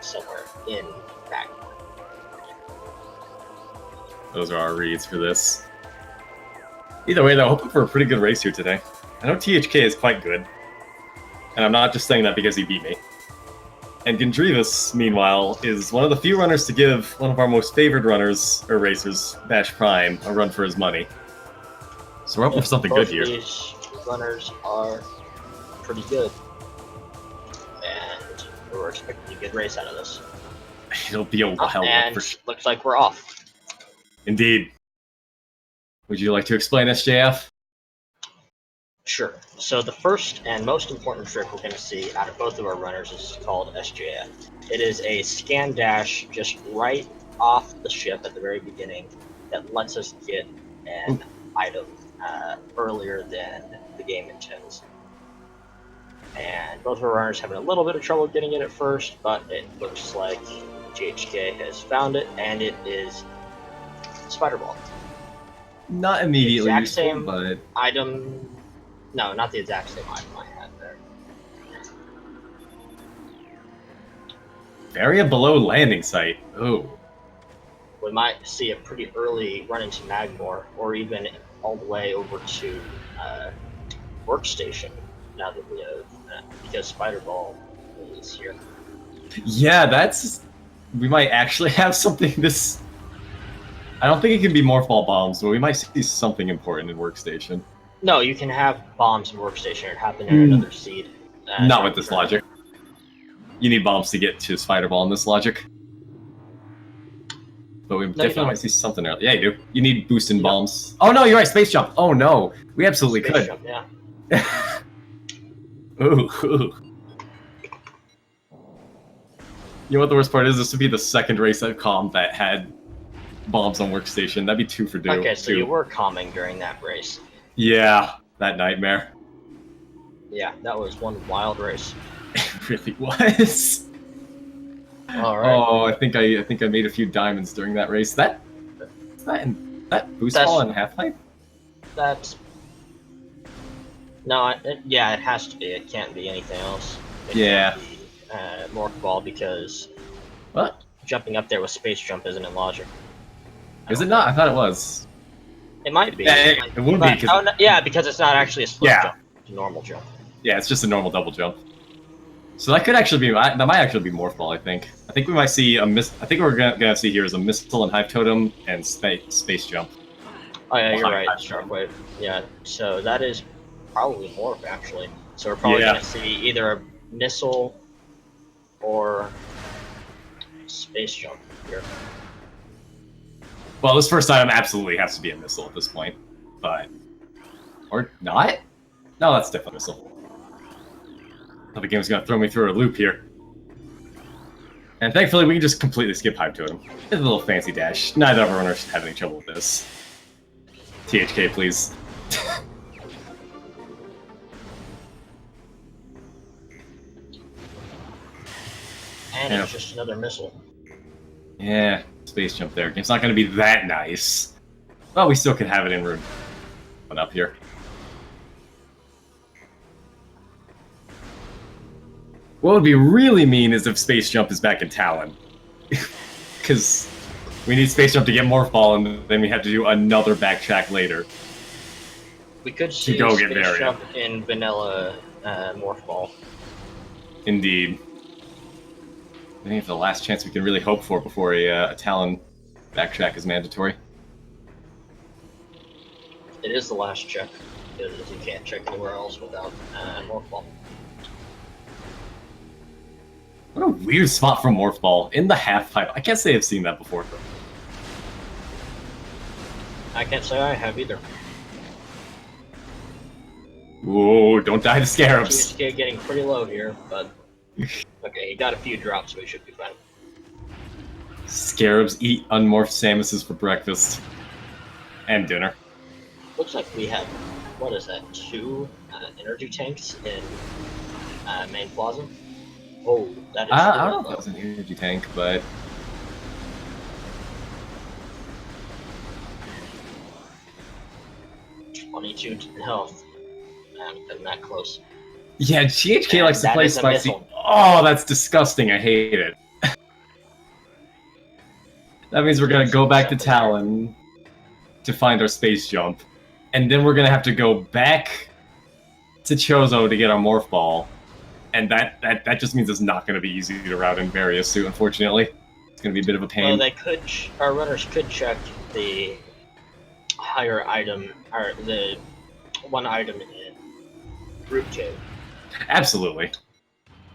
somewhere in Magmoor. Those are our reads for this. Either way, though, hoping for a pretty good race here today. I know THK is quite good, and I'm not just saying that because he beat me. And Gendreavus, meanwhile, is one of the few runners to give one of our most favored runners, or racers, Bash Prime, a run for his money. So we're hoping for something good here. These runners are pretty good, and we're expecting a good race out of this. It'll be a hell and for sure. Looks like we're off. Indeed. Would you like to explain SJF? Sure. So the first and most important trick we're going to see out of both of our runners is called SJF. It is a scan dash just right off the ship at the very beginning that lets us get an item earlier than the game intends. And both of our runners having a little bit of trouble getting it at first, but it looks like GHK has found it, and it is Spider Ball. Not immediately Exact useful, same but... item. No, not the exact same item I had there. Area below landing site. Oh. We might see a pretty early run into Magmoor, or even all the way over to Workstation, now that we have, because Spider Ball is here. Yeah, that's... We might actually have something this... I don't think it can be Morphball bombs, but we might see something important in Workstation. No, you can have bombs in Workstation. It happened in another seed. Not with this logic. You need bombs to get to Spider Ball in this logic. But we definitely might see something early. Yeah, you do. You need boosting bombs. Oh no, you're right, Space Jump! Oh no, we absolutely Space could. Jump, yeah. Ooh. You know what the worst part is? This would be the second race I've calmed that had bombs on Workstation. That'd be 2 for 2. Okay, so you were calming during that race. Yeah, that nightmare. Yeah, that was one wild race. It really was. All right. Oh, I think I made a few diamonds during that race. That boost ball in Half-Life? That's no, yeah, it has to be. It can't be anything else. It Yeah. can't be, Morph Ball, because What? jumping up there with Space Jump isn't in logic. Is it not? I thought it was. It might be. Yeah, it would be. Oh, no, yeah, because it's not actually a split jump. It's a normal jump. Yeah, it's just a normal double jump. So that could actually be. That might actually be Morph Ball. I think we might see a miss. I think what we're gonna see here is a missile and Hive Totem and space jump. Oh yeah, you're right. Sharkwave. Yeah. So that is probably Morph actually. So we're probably gonna see either a missile or space jump here. Well, this first item absolutely has to be a missile at this point, but or not? No, that's definitely a missile. The game's gonna throw me through a loop here. And thankfully, we can just completely skip Hive Totem. It's a little fancy dash. Neither of our runners should have any trouble with this. THK, please. And it's just another missile. Yeah, space jump there. It's not gonna be that nice. Well, we still could have it in room. One up here. What would be really mean is if Space Jump is back in Talon. Because we need Space Jump to get Morph Ball, and then we have to do another backtrack later. We could see Space Jump in vanilla Morph Ball. Indeed. I think it's the last chance we can really hope for before a Talon backtrack is mandatory. It is the last check, because you can't check anywhere else without Morph Ball. What a weird spot for Morph Ball in the half pipe. I can't say I've seen that before. I can't say I have either. Whoa, don't die to Scarabs. THK getting pretty low here, but okay, he got a few drops, so he should be fine. Scarabs eat unmorphed Samuses for breakfast and dinner. Looks like we have, what is that, 2 energy tanks in main plaza? Oh, that is I don't know if that was an energy tank, but... $22 health. I'm that close. Yeah, GHK likes to play spicy. Oh, that's disgusting. I hate it. That means we're gonna go back to Talon to find our space jump, and then we're gonna have to go back to Chozo to get our morph ball, and that just means it's not gonna be easy to route in various suit. Unfortunately, it's gonna be a bit of a pain. Well, they could. Our runners could check the higher item, or the one item in Root Cave. Absolutely.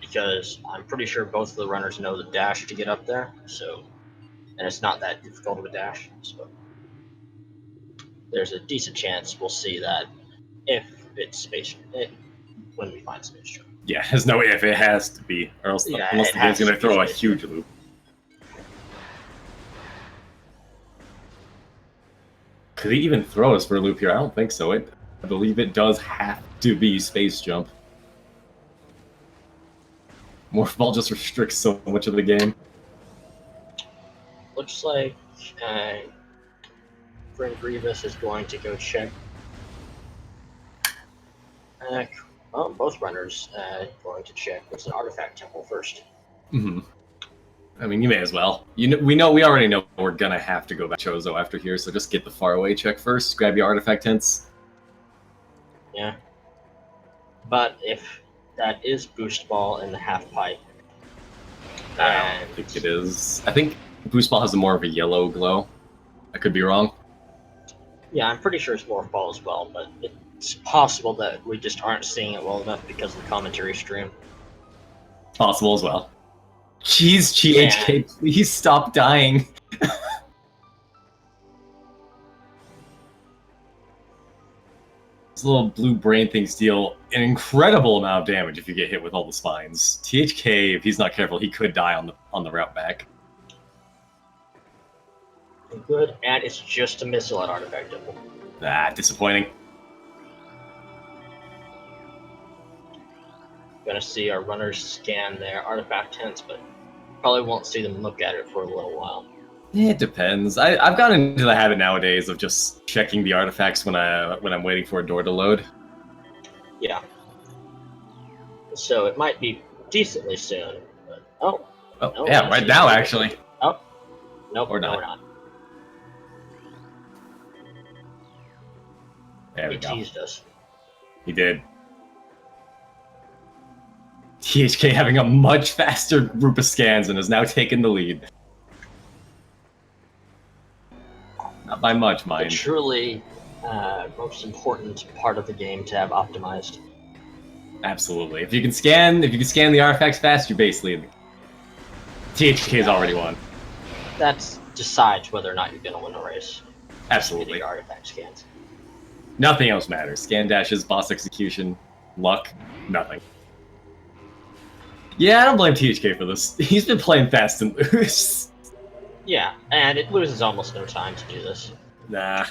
Because I'm pretty sure both of the runners know the dash to get up there, so, and it's not that difficult of a dash, so there's a decent chance we'll see that if it's space, when we find space jump. Yeah, there's no if, it has to be, or else unless the game's gonna throw a huge loop. Could he even throw us for a loop here? I don't think so. I believe it does have to be space jump. Morph ball just restricts so much of the game. Looks like Gendreavus is going to go check. Well, both runners going to check what's an artifact temple first. Mm-hmm. I mean, you may as well. We already know we're gonna have to go back to Chozo after here, so just get the faraway check first. Grab your artifact hints. Yeah. But if that is boost ball in the half pipe. I don't think it is. I think boost ball has more of a yellow glow. I could be wrong. Yeah, I'm pretty sure it's morph ball as well, but it's possible that we just aren't seeing it well enough because of the commentary stream. Possible as well. Jeez, GHK, please stop dying. These little blue brain things deal an incredible amount of damage if you get hit with all the spines. THK, if he's not careful, he could die on the route back. Good, and it's just a missile at Artifact Temple. Ah, disappointing. Gonna see our runners scan their artifact hints, but probably won't see them look at it for a little while. It depends. I've gotten into the habit nowadays of just checking the artifacts when I'm waiting for a door to load. Yeah. So it might be decently soon. But, no, yeah, right now actually. Oh, nope, or not. No, we're not. There we He go. teased us. He did. THK having a much faster group of scans and has now taken the lead. Not by much, mind. The truly most important part of the game to have optimized. Absolutely. If you can scan the artifacts fast, you're basically THK's already won. That decides whether or not you're gonna win a race. Absolutely. The artifact scans. Nothing else matters. Scan dashes, boss execution, luck, nothing. Yeah, I don't blame THK for this. He's been playing fast and loose. Yeah, and it loses almost no time to do this. Nah.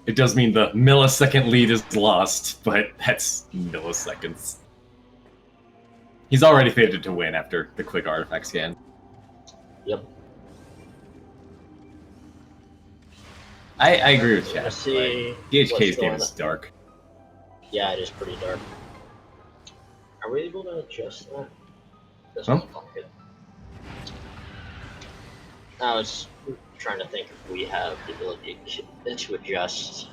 It does mean the millisecond lead is lost, but that's milliseconds. He's already favored to win after the quick artifact scan. Yep. I agree with Chad. See, DHK's game is dark. Yeah, it is pretty dark. Are we able to adjust that? Huh? I was trying to think if we have the ability to adjust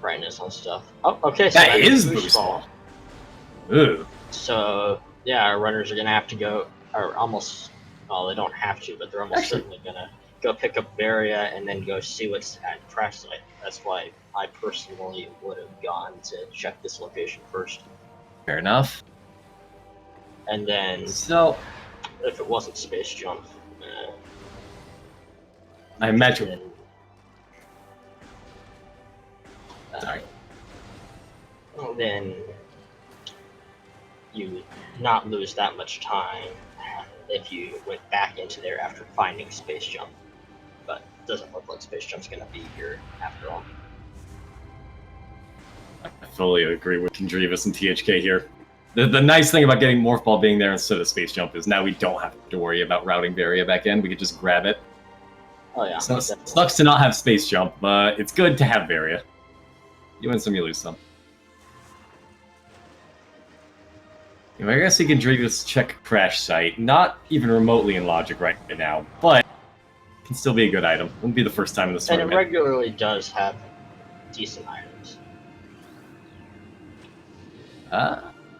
brightness on stuff. Oh, okay. So that is boost ball. Ooh. So yeah, our runners are gonna have to go, or almost. Well, they don't have to, but they're almost certainly gonna go pick up Varia and then go see what's at crash site. That's why I personally would have gone to check this location first. Fair enough. And then, so if it wasn't space jump, I imagine. Sorry. Then you would not lose that much time if you went back into there after finding space jump. But it doesn't look like space jump's going to be here after all. I fully agree with Gendreavus and THK here. The nice thing about getting Morph Ball being there instead of Space Jump is now we don't have to worry about routing Varia back in. We can just grab it. Oh yeah. So it sucks to not have Space Jump, but it's good to have Varia. You win some, you lose some. If I guess he can drink this check crash site, not even remotely in logic right now, but can still be a good item. Wouldn't be the first time in this And it tournament. regularly does have decent items.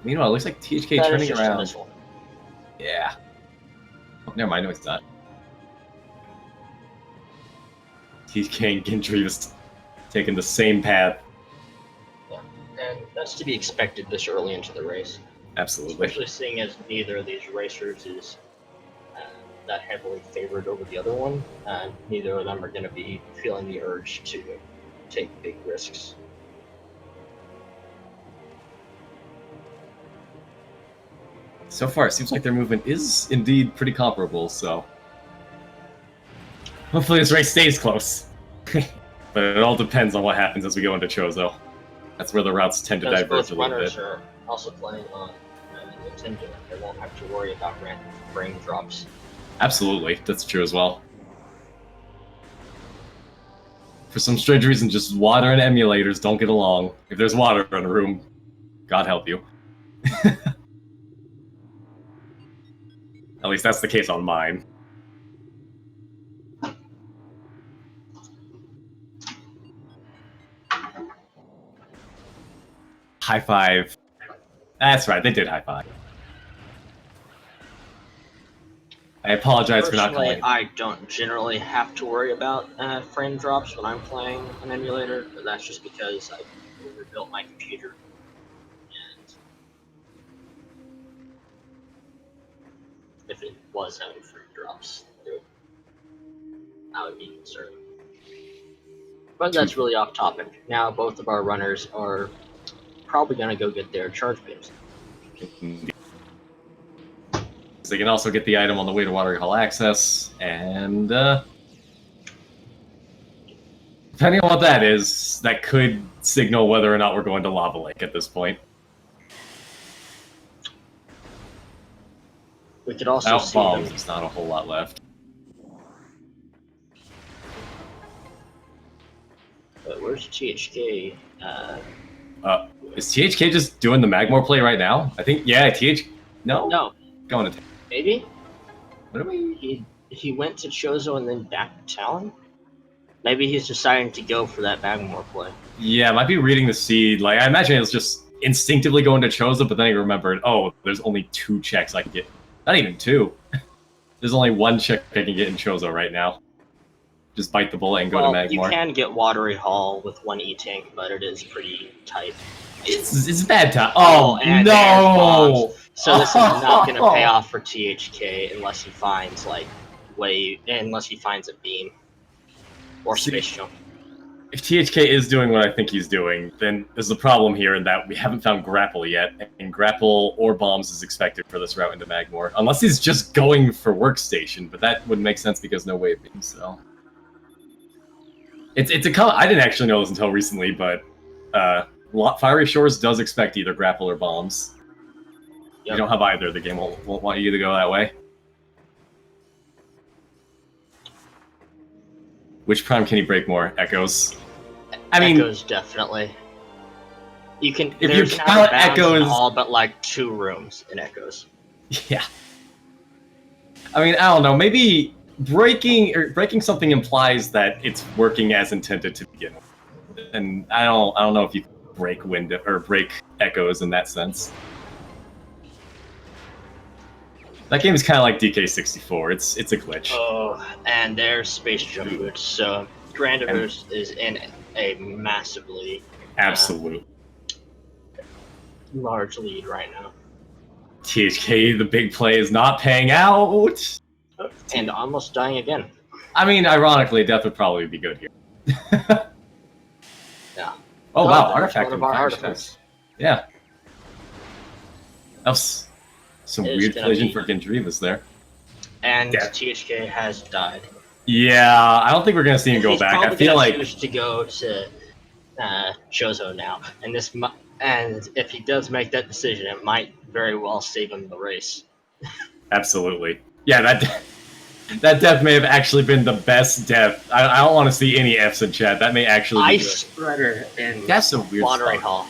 Meanwhile, it looks like THK That turning is just around. a missile. Yeah. Oh, never mind, no, it's not. THK and Gendreavus taking the same path. Yeah, and that's to be expected this early into the race. Absolutely. Especially seeing as neither of these racers is that heavily favored over the other one. Neither of them are going to be feeling the urge to take big risks. So far, it seems like their movement is indeed pretty comparable, so... Hopefully this race stays close. But it all depends on what happens as we go into Chozo. That's where the routes tend to diverge both a little runners bit. are also playing on Nintendo. They won't have to worry about random frame drops. Absolutely, that's true as well. For some strange reason, just water and emulators don't get along. If there's water in a room, God help you. At least that's the case on mine. High five. That's right, they did high five. I apologize for not calling. I don't generally have to worry about frame drops when I'm playing an emulator, but that's just because I rebuilt my computer. And if it was having frame drops, I would be concerned. But that's really off topic. Now both of our runners are probably going to go get their charge beams. They can also get the item on the way to Watery Hall access, and depending on what that is, that could signal whether or not we're going to Lava Lake at this point. We could also see bombs, them. there's not a whole lot left. But where's THK? Is THK just doing the Magmoor play right now? I think, yeah, No? No. Going to... Maybe? What are we... He went to Chozo and then back to Talon? Maybe he's deciding to go for that Magmoor play. Yeah, might be reading the seed. Like, I imagine it was just instinctively going to Chozo, but then he remembered, oh, there's only 2 checks I can get. Not even 2. There's only 1 check I can get in Chozo right now. Just bite the bullet and go to Magmoor. You can get Watery Hall with 1 E-Tank, but it is pretty tight. It's bad time. Oh, and no! So this is not going to pay off for THK unless he finds unless he finds a beam or space jump. If THK is doing what I think he's doing, then there's a problem here in that we haven't found grapple yet, and grapple or bombs is expected for this route into Magmoor, unless he's just going for workstation. But that would make sense because no wave beam. So it's a I didn't actually know this until recently, but Fiery Shores does expect either grapple or bombs. Yep. You don't have either. The game won't want you to go that way. Which prime can he break more? Echoes. I mean, Echoes definitely. You can. If you count Echoes, in all but like 2 rooms in Echoes. Yeah. I mean, I don't know. Maybe breaking something implies that it's working as intended to begin with, and I don't know if you break break Echoes in that sense. That game is kind of like DK64. It's a glitch. Oh, and there's space jump boots. So Randomizer is in a massively absolute large lead right now. THK, the big play, is not paying out, and almost dying again. I mean, ironically, death would probably be good here. Yeah. Oh wow, artifact one of our artifacts. Yeah. That was some weird collision for Gendreavus there. And THK has died. Yeah, I don't think we're gonna see him go back. I feel like he's to go to Chozo now, and if he does make that decision, it might very well save him the race. Absolutely. Yeah, that death may have actually been the best death. I don't want to see any Fs in chat. That may actually be Ice Spreader in that's a weird Watery Hall.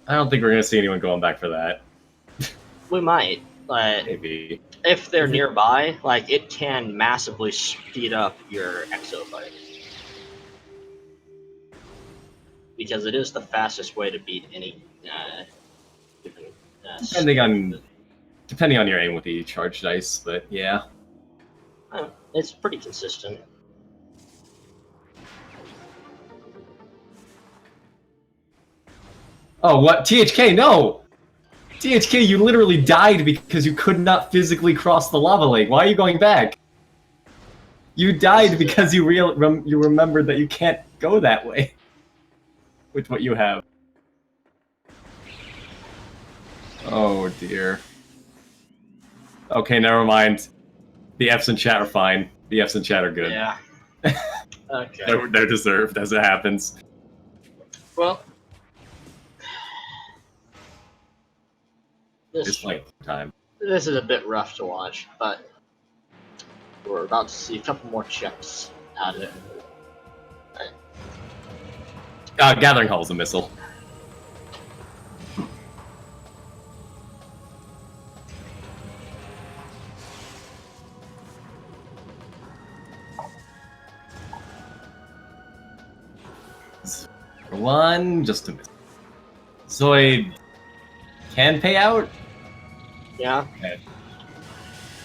I don't think we're gonna see anyone going back for that. We might, but Maybe. if they're nearby, like, it can massively speed up your exo fight. Because it is the fastest way to beat any given, depending on your aim with the charge dice, but yeah. It's pretty consistent. Oh, what? THK, no! THK, you literally died because you could not physically cross the lava lake. Why are you going back? You died because you remembered that you can't go that way with what you have. Oh dear. Okay, never mind. The Fs in chat are fine. The Fs in chat are good. Yeah. Okay. They're deserved as it happens. Well, It's like time. This is a bit rough to watch, but we're about to see a couple more checks out of it. Right. Gathering Hall is a missile. One, just a miss. Zoid can pay out? Yeah. Okay.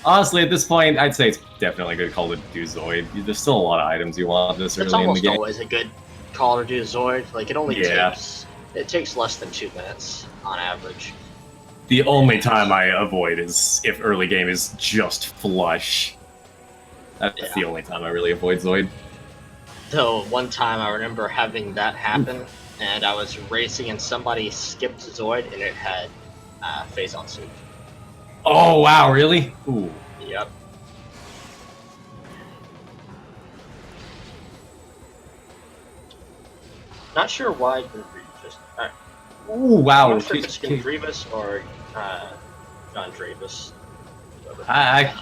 Honestly, at this point, I'd say it's definitely a good call to do Zoid. There's still a lot of items you want this early in the game. It's almost always a good call to do Zoid. Like, it only takes less than 2 minutes on average. The only time I avoid is if early game is just flush. That's the only time I really avoid Zoid. Though one time I remember having that happen, and I was racing and somebody skipped Zoid and it had phase on suit. Oh wow, really? Ooh. Yep. Not sure why Gendreavus. Ooh wow. I'm not sure if it's Gendreavus or Gendreavus. I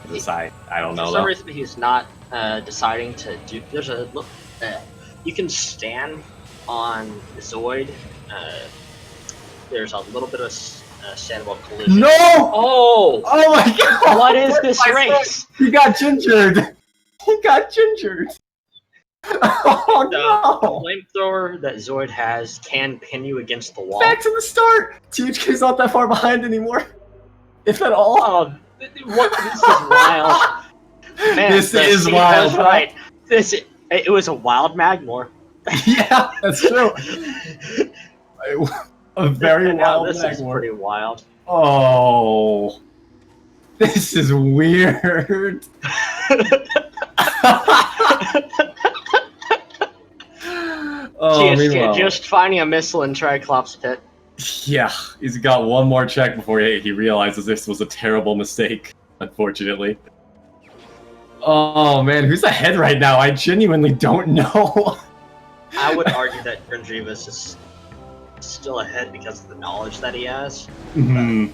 decide. I don't know. For some reason, he's not deciding to do. There's a look. You can stand on Zoid. There's a little bit of standable collision. No! Oh! Oh my god! What is this race? He got gingered. He got gingered. Oh no! The flamethrower that Zoid has can pin you against the wall. Back to the start. THK's not that far behind anymore, if at all. Oh, this is wild. Man, this is wild, right? It was a wild Magmoor. Yeah, that's true. A very wild This Magmoor. is pretty wild. Oh, this is weird. THK just finding a missile in Triclops pit. Yeah, he's got one more check before he realizes this was a terrible mistake, unfortunately. Oh man, who's ahead right now? I genuinely don't know. I would argue that Gendreavus is still ahead because of the knowledge that he has. Mm-hmm.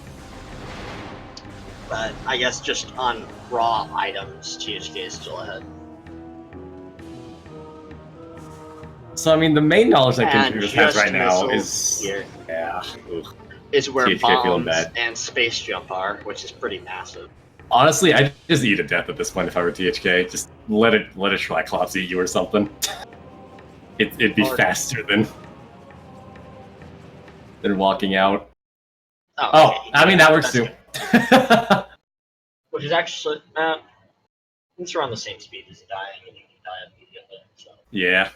But I guess just on raw items, THK is still ahead. So I mean, the main knowledge that Gendreavus has right now is here. Yeah, is where THK bombs and space jump are, which is pretty massive. Honestly, I'd just eat a death at this point if I were THK. Just let a Triclops eat you or something. It'd be faster than walking out. Oh, okay. I mean that works too. Which is actually it's around the same speed as dying, and you can die immediately. So. Yeah.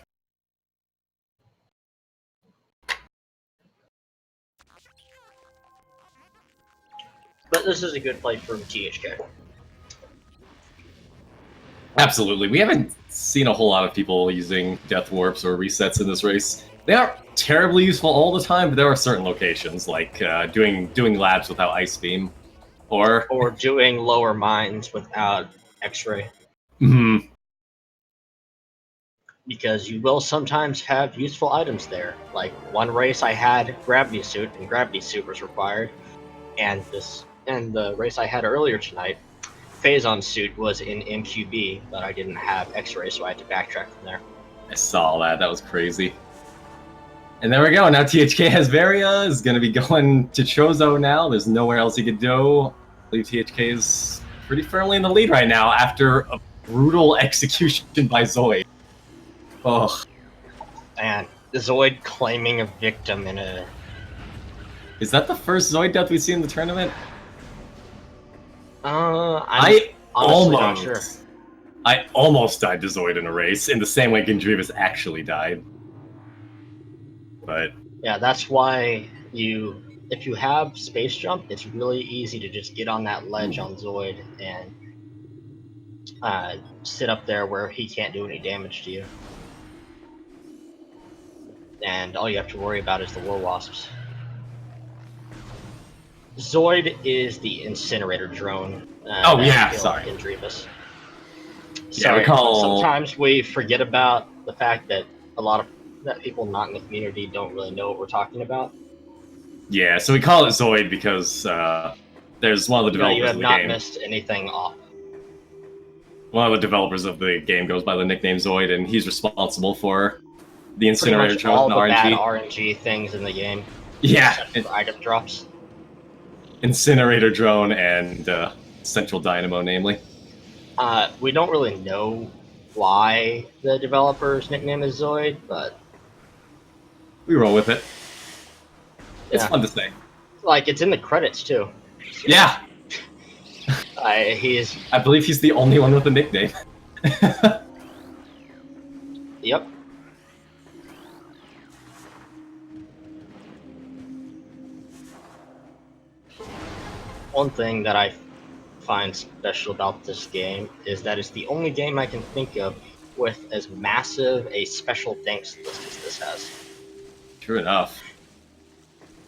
But this is a good play from THK. Absolutely. We haven't seen a whole lot of people using death warps or resets in this race. They aren't terribly useful all the time, but there are certain locations, like doing labs without Ice Beam. Or doing lower mines without X-ray. Mm-hmm. Because you will sometimes have useful items there. Like one race I had Gravity Suit, and Gravity Suit was required. And the race I had earlier tonight, Phazon Suit was in MQB, but I didn't have X-ray, so I had to backtrack from there. I saw that. That was crazy. And there we go. Now THK has Varia, is going to be going to Chozo now. There's nowhere else he could go. I believe THK is pretty firmly in the lead right now after a brutal execution by Zoid. Ugh. And Zoid claiming a victim in a... Is that the first Zoid death we see in the tournament? I almost died to Zoid in a race, in the same way Gendreavus actually died. But yeah, that's why if you have space jump, it's really easy to just get on that ledge on Zoid and sit up there where he can't do any damage to you. And all you have to worry about is the War Wasps. Zoid is the incinerator drone. Oh yeah, sorry. Gendreavus. Yeah, sometimes we forget about the fact that that people not in the community don't really know what we're talking about. Yeah, so we call it Zoid because there's one of the developers you have of the not game. missed anything off. One of the developers of the game goes by the nickname Zoid, and he's responsible for the incinerator drone, all the the RNG. bad RNG things in the game. Yeah, item drops. Incinerator drone and Central Dynamo, namely. We don't really know why the developer's nickname is Zoid, but we roll with it. It's yeah. fun to say. Like, it's in the credits too. So, yeah. I believe he's the only one with a nickname. Yep. One thing that I find special about this game is that it's the only game I can think of with as massive a special thanks list as this has. True enough.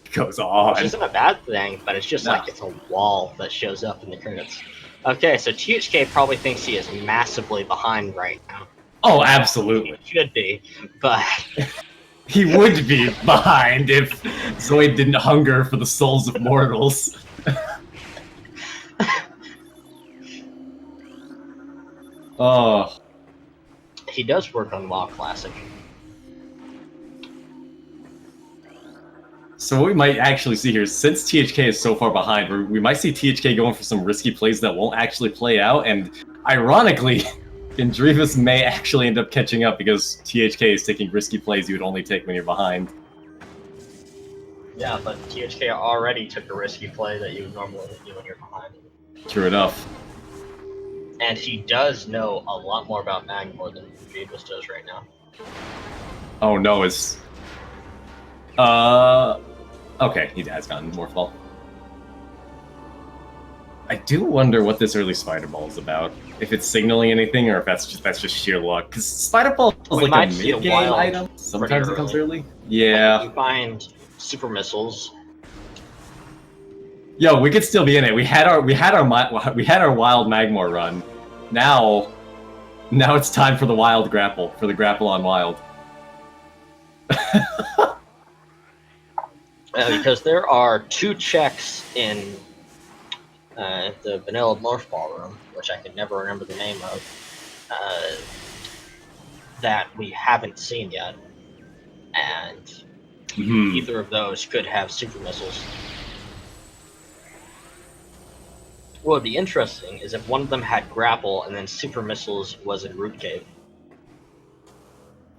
It goes on. Which isn't a bad thing, but it's just like it's a wall that shows up in the credits. Okay, so THK probably thinks he is massively behind right now. Oh, absolutely. He should be, but... he would be behind if Zoid didn't hunger for the souls of mortals. Oh. He does work on WoW Classic. So what we might actually see here, since THK is so far behind, we might see THK going for some risky plays that won't actually play out, and ironically, Gendreavus may actually end up catching up because THK is taking risky plays you would only take when you're behind. Yeah, but THK already took a risky play that you would normally do when you're behind. True enough. And he does know a lot more about Magmoor than Gendreavus does right now. Oh no, it's... Okay, he has gotten Morphball. I do wonder what this early Spider Ball is about. If it's signaling anything, or if that's just sheer luck. Because Spider Ball is like a mid-game item. Sometimes it comes early. Yeah. You find super missiles. Yo, we could still be in it. We had our wild Magmoor run. Now it's time for the wild grapple, for the grapple on wild. Because there are 2 checks in the vanilla Morph Ball room, which I can never remember the name of, that we haven't seen yet. And either of those could have super missiles. What would be interesting is if one of them had grapple and then super missiles was in Root Cave.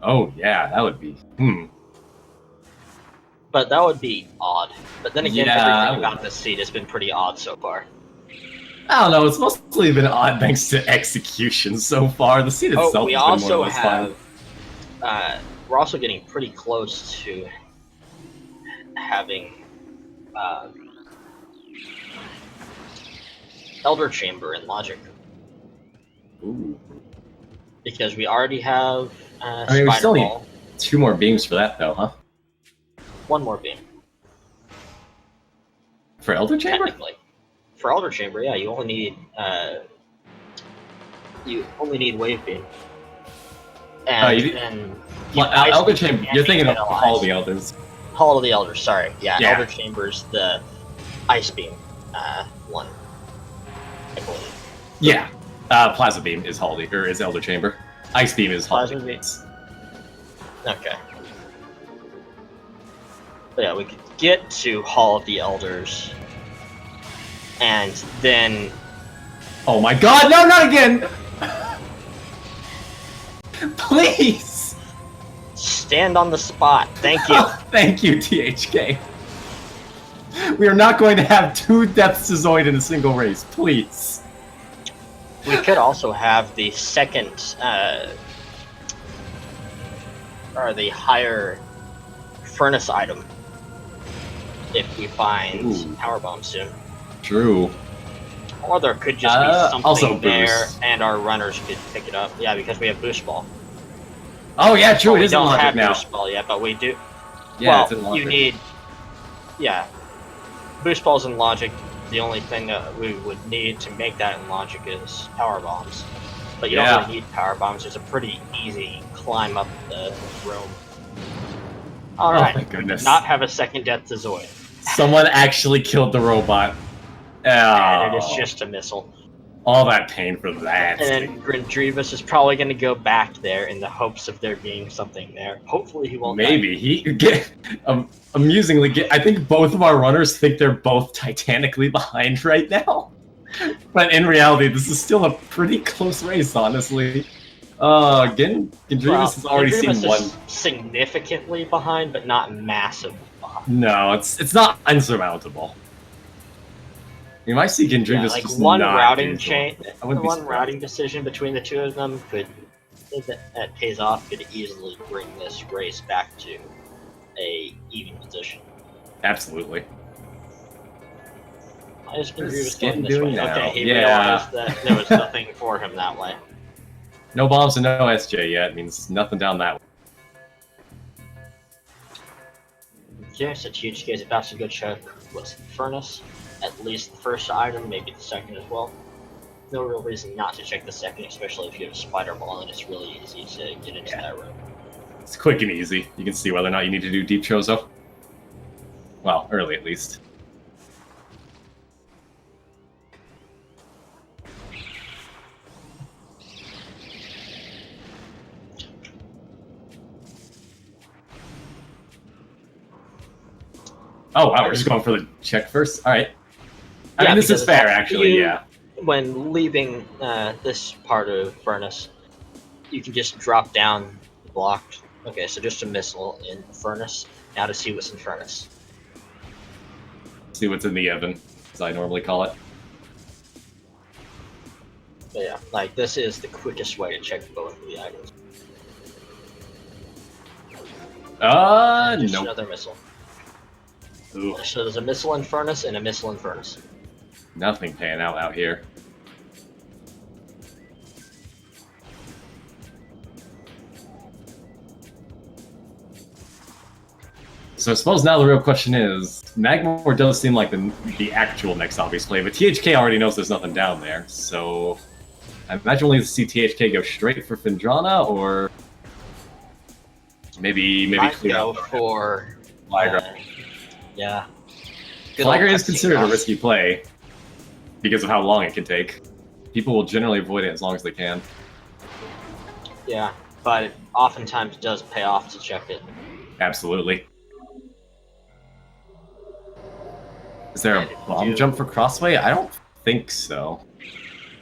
Oh yeah, that would be. But that would be odd. But then again, everything about this seed has been pretty odd so far. I don't know, it's mostly been odd thanks to execution so far. The seed itself has been more or less fine. We're also getting pretty close to having Elder Chamber in Logic. Ooh. Because we already have we still need 2 more beams for that though, huh? 1 more beam. For Elder Chamber? Technically. For Elder Chamber, yeah, you only need Wave Beam. And Elder Chamber, you're thinking of Hall of the Elders. Hall of the Elders, sorry. Yeah, Elder Chamber's the Ice Beam one, I believe. Yeah. Plasma Beam is is Elder Chamber. Ice Beam is Hall of the Elders. Okay. But yeah, we could get to Hall of the Elders, and then... Oh my god, no, not again! Please! Stand on the spot, thank you. Thank you, THK. We are not going to have 2 deaths to Zoid in a single race, please. We could also have the second, or the higher furnace item if we find power bomb soon. True. Or there could just be something also there, boost. and our runners could pick it up. Yeah, because we have boost ball. Oh yeah, true. Well, it is in logic now. We don't have boost ball yet, but we do. Yeah, well, it's in logic. You need. Yeah, boost balls in logic. The only thing that we would need to make that in logic is power bombs. But you don't really need power bombs. It's a pretty easy climb up the room. All right. Oh my goodness. Not have a second death to Zoid. Someone actually killed the robot. Oh. And it is just a missile. All that pain for that. And then Gendreavus is probably going to go back there in the hopes of there being something there. Hopefully he won't. Maybe he get amusingly get. I think both of our runners think they're both titanically behind right now. But in reality, this is still a pretty close race, honestly. Again, Gendreavus has already seen one. Is significantly behind, but not massive behind. No, it's not unsurmountable. You might see Gendreavus like just one not routing chain, one surprised. routing decision between the two of them could, if that pays off, could easily bring this race back to a even position. Absolutely. Why is Gendreavus Skin going this way? doing now? Okay, he Yeah. realized that there was nothing for him that way. No bombs and no SJ yet means nothing down that way. Okay, so THK is about to go check what's the furnace. At least the first item, maybe the second as well. No real reason not to check the second, especially if you have a spider ball and it's really easy to get into that room. It's quick and easy. You can see whether or not you need to do deep chozo. Well, early at least. Oh wow, we're just going for the check first? Alright. I mean, this is fair, actually, yeah. When leaving this part of Furnace, you can just drop down the block. Okay, so just a missile in Furnace. Now to see what's in Furnace. See what's in the oven, as I normally call it. But yeah, like, this is the quickest way to check both of the items. Just nope. another missile. Ooh. So there's a missile in Furnace and a missile in Furnace. Nothing paying out here. So I suppose now the real question is, Magmoor does seem like the actual next obvious play, but THK already knows there's nothing down there, so I imagine we'll either see THK go straight for Findrana, or maybe clear go out for Flagra. Yeah. Flagra is considered a risky play because of how long it can take. People will generally avoid it as long as they can. Yeah, but it oftentimes does pay off to check it. Absolutely. Is there a bomb jump for Crossway? I don't think so.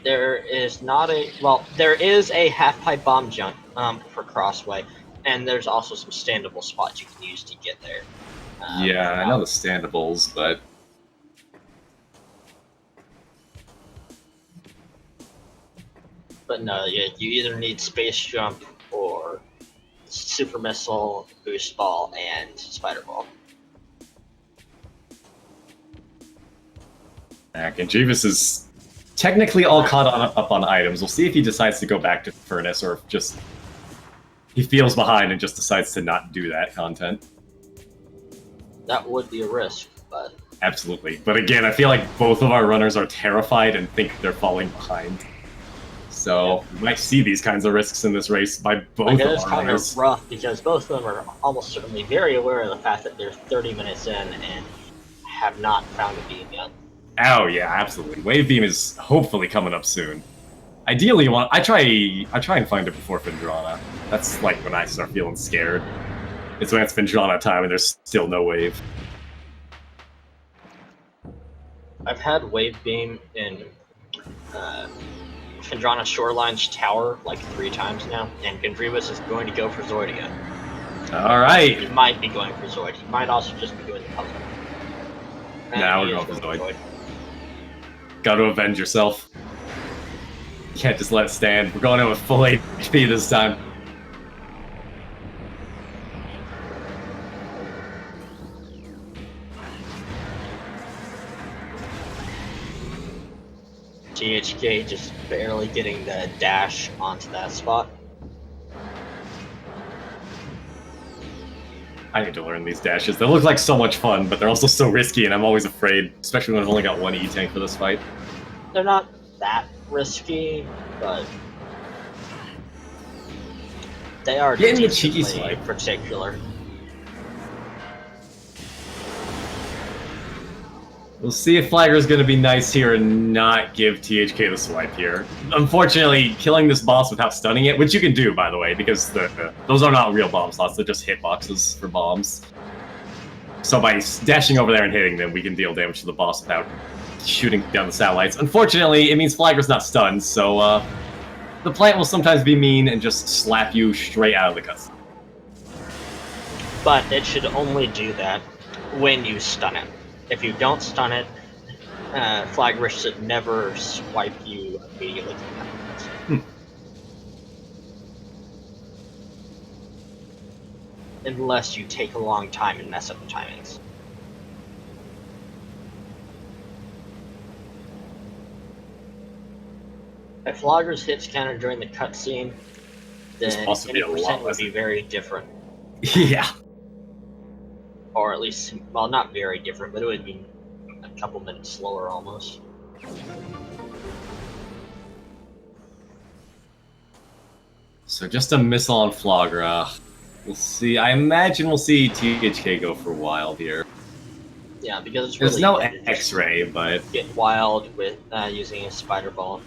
There is not a... Well, there is a half-pipe bomb jump for Crossway, and there's also some standable spots you can use to get there. Yeah, I know the standables, but... But no, you either need space jump or super missile, boost ball, and spider ball. Gendreavus is technically all caught up on items. We'll see if he decides to go back to Furnace, or if just he feels behind and just decides to not do that content. That would be a risk, but... Absolutely. But again, I feel like both of our runners are terrified and think they're falling behind. So, we might see these kinds of risks in this race by both of our runners. It's kind of rough, because both of them are almost certainly very aware of the fact that they're 30 minutes in and have not found a beam yet. Oh yeah, absolutely. Wave beam is hopefully coming up soon. Ideally, I try and find it before Findrana. That's like when I start feeling scared. It's when it's been drawn out time and there's still no wave. I've had wave beam in Fendrana Shoreline's tower like 3 times now, and Gendreavus is going to go for Zoid again. Alright! He might be going for Zoid. He might also just be doing the puzzle. Nah, we're going for Zoid. Gotta avenge yourself. Can't just let it stand. We're going in with full HP this time. THK just barely getting the dash onto that spot. I need to learn these dashes. They look like so much fun, but they're also so risky, and I'm always afraid, especially when I've only got one E-tank for this fight. They're not that risky, but they are getting the cheeky swipe particular. We'll see if Flagger's going to be nice here and not give THK the swipe here. Unfortunately, killing this boss without stunning it, which you can do, by the way, because those are not real bomb slots, they're just hitboxes for bombs. So by dashing over there and hitting them, we can deal damage to the boss without shooting down the satellites. Unfortunately, it means Flagger's not stunned, so the plant will sometimes be mean and just slap you straight out of the cutscene. But it should only do that when you stun it. If you don't stun it, Flagger should never swipe you immediately. Unless you take a long time and mess up the timings. If Flagger's hits counter during the cutscene, then 80% would be very different. Yeah. Or at least, well, not very different, but it would be a couple minutes slower almost. So just a missile on Flagra. We'll see. I imagine we'll see THK go for wild here. Yeah, because it's really there's no X-ray, but get wild with using a spider ball,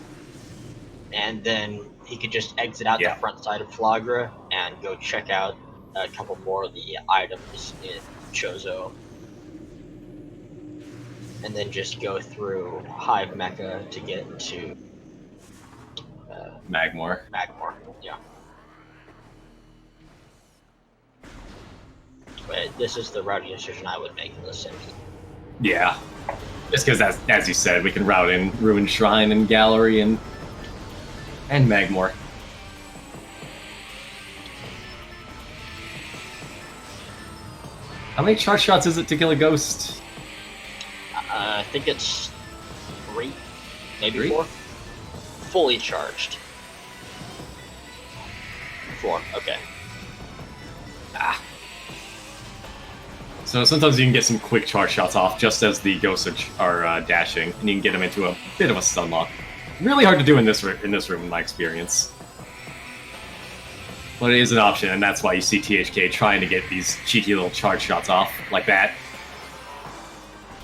and then he could just exit out the front side of Flagra and go check out a couple more of the items in Chozo, and then just go through Hive Mecha to get to Magmoor. Magmoor, yeah. But this is the routing decision I would make in this sense. Yeah. Just because, as you said, we can route in Ruined Shrine and Gallery and Magmoor. How many charge shots is it to kill a ghost? I think it's 3, maybe 4. Fully charged. 4, okay. Ah. So sometimes you can get some quick charge shots off just as the ghosts are dashing, and you can get them into a bit of a stun lock. Really hard to do in this room, in my experience. But it is an option, and that's why you see THK trying to get these cheeky little charge shots off, like that.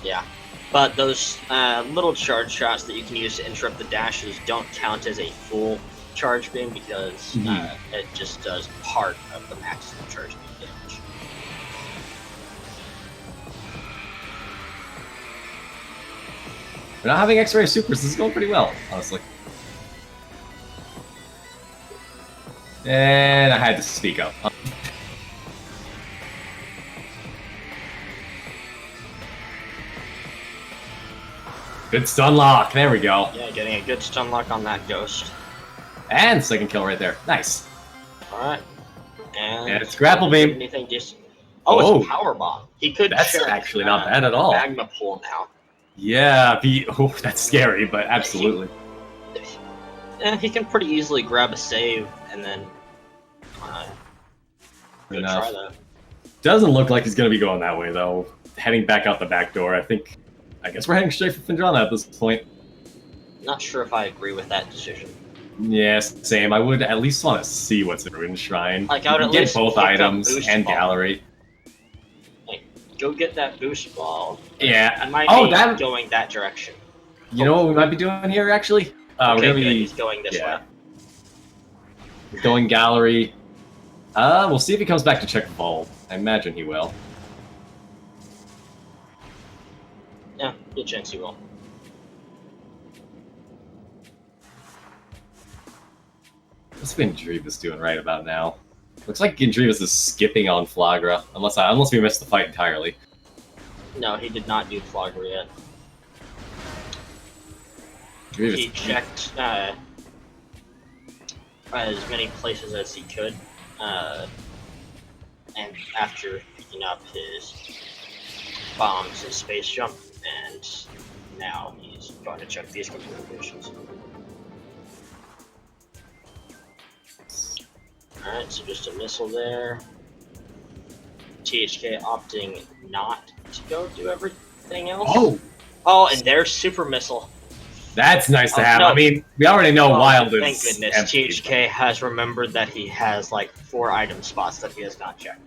Yeah, but those little charge shots that you can use to interrupt the dashes don't count as a full charge beam because it just does part of the maximum charge beam damage. We're not having X-ray supers, this is going pretty well, honestly. And I had to speak up. Good stun lock, there we go. Yeah, getting a good stun lock on that ghost. And second kill right there, nice. Alright. And it's grapple beam. Anything just... Oh, it's a power bomb. He could That's check, actually not bad at all. Magma pool now. Yeah, that's scary, but absolutely. He can pretty easily grab a save and then go try that. Doesn't look like he's going to be going that way, though. Heading back out the back door, I guess we're heading straight for Fendrana at this point. Not sure if I agree with that decision. Yes, same. I would at least want to see what's in Ruined Shrine. Like, I would at get least both items and ball. Gallery. Like, go get that boost ball. Yeah. I might be going that direction. You know what we might be doing here, actually? Okay, we're gonna be he's going this way. Going Gallery. We'll see if he comes back to check Vault. I imagine he will. Yeah, good chance he will. What's Gendreavus doing right about now? Looks like Gendreavus is skipping on Flagra, unless we missed the fight entirely. No, he did not do Flogger yet. He checked as many places as he could, and after picking up his bombs and space jump, and now he's going to check these communications. Alright, so just a missile there. THK opting not to go do everything else. Oh, and there's super missile. That's nice to have. No. I mean, we already know Wild is. Thank goodness, empty, THK has remembered that he has like 4 item spots that he has not checked.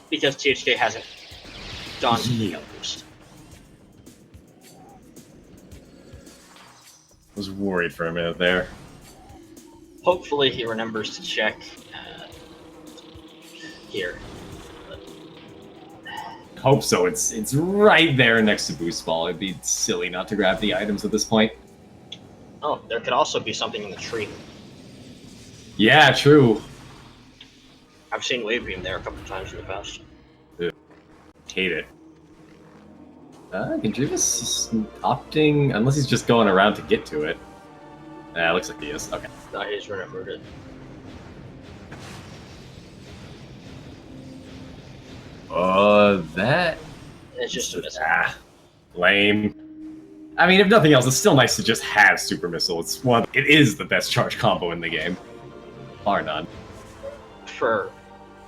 Because THK hasn't done the others. I was worried for a minute there. Hopefully he remembers to check here. Hope so. It's right there next to Boost Ball. It'd be silly not to grab the items at this point. Oh, there could also be something in the tree. Yeah, true. I've seen Wave Beam there a couple times in the past. Hate it. Gendreavus is opting, unless he's just going around to get to it. Looks like he is. Okay. No, he's remembered it. That... It's just a missile. Lame. I mean, if nothing else, it's still nice to just have Super Missile. It is the best charge combo in the game. Bar none.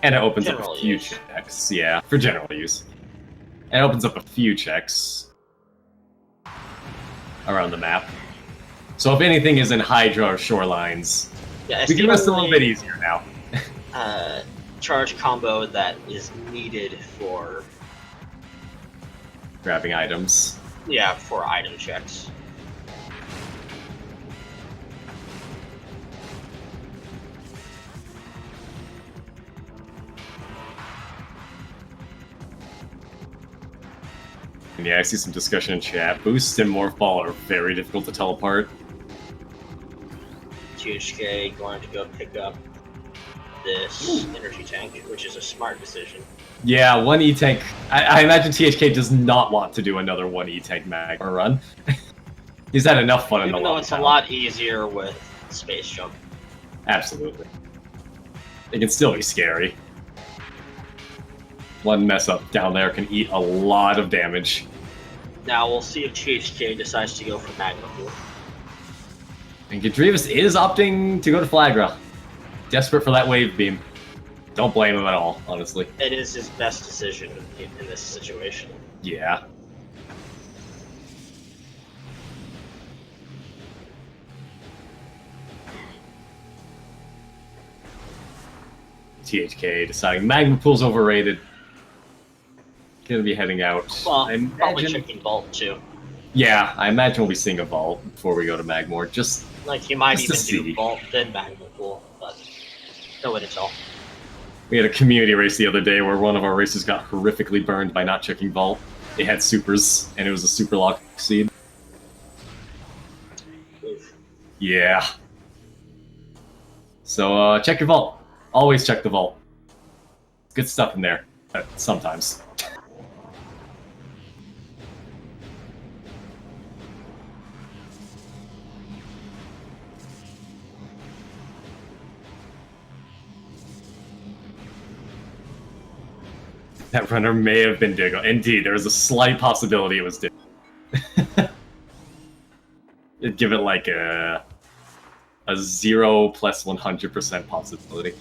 And it opens up a few checks. Yeah, for general use. And it opens up a few checks around the map. So if anything is in Hydra or Shorelines, we can rest a little bit easier now. Charge combo that is needed for grabbing items. Yeah, for item checks. And yeah, I see some discussion in chat. Boost and Morph Ball are very difficult to teleport. THK going to go pick up this energy tank, which is a smart decision. Yeah, one E-Tank. I imagine THK does not want to do another one E-Tank Magmoor run. He's had enough fun in the long Even though it's a lot easier with space jump. Absolutely. It can still be scary. One mess up down there can eat a lot of damage. Now we'll see if THK decides to go for Magmoor. And Gendreavus is opting to go to Flagra. Desperate for that wave beam. Don't blame him at all, honestly. It is his best decision in this situation. Yeah. THK deciding Magma Pool's overrated. Gonna be heading out. Well, probably checking Vault too. Yeah, I imagine we'll be seeing a Vault before we go to Magmoor. Just like he might even do Vault then Magma Pool, but no way to tell. We had a community race the other day where one of our races got horrifically burned by not checking Vault. It had supers, and it was a super lock seed. Oof. Yeah. So, check your Vault. Always check the Vault. Good stuff in there. Sometimes. That runner may have been Diggle. Indeed, there was a slight possibility it was Diggle. It'd give it like a 0 plus 100% possibility.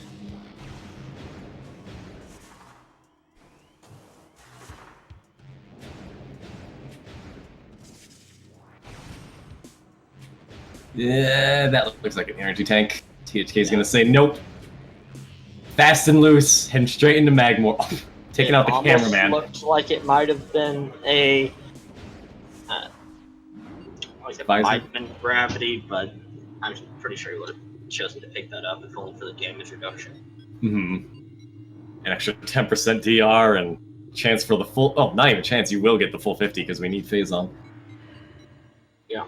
Yeah, that looks like an energy tank. THK is gonna say nope. Fast and loose, heading straight into Magmoor. Taking out the cameraman. It looked like it might have been a Weidman gravity, but I'm pretty sure he would have chosen to pick that up if only for the damage reduction. an extra 10% DR and chance for the full... Oh, not even chance, you will get the full 50 because we need phase on. Yeah.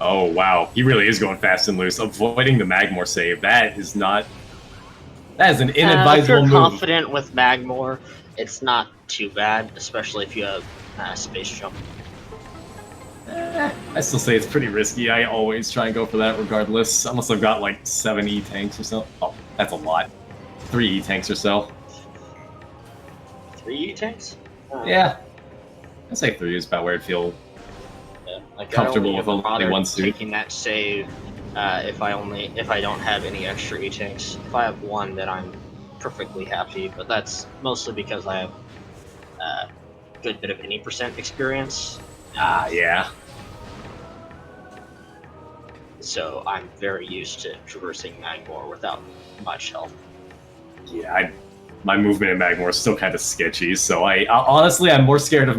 Oh, wow. He really is going fast and loose. Avoiding the Magmoor save. That is not... That is an inadvisable if you're move. confident with Magmoor, it's not too bad, especially if you have space jump. I still say it's pretty risky. I always try and go for that regardless. Unless I've got like 7 E-tanks or so. Oh, that's a lot. 3 E-tanks or so. 3 E-tanks? Yeah. I'd say 3 is about where I'd feel like comfortable with only one suit. Taking that save if I don't have any extra E-tanks. If I have 1, then I'm perfectly happy, but that's mostly because I have a good bit of any percent experience. Yeah. So I'm very used to traversing Magmoor without much help. Yeah, my movement in Magmoor is still kind of sketchy, so honestly I'm more scared of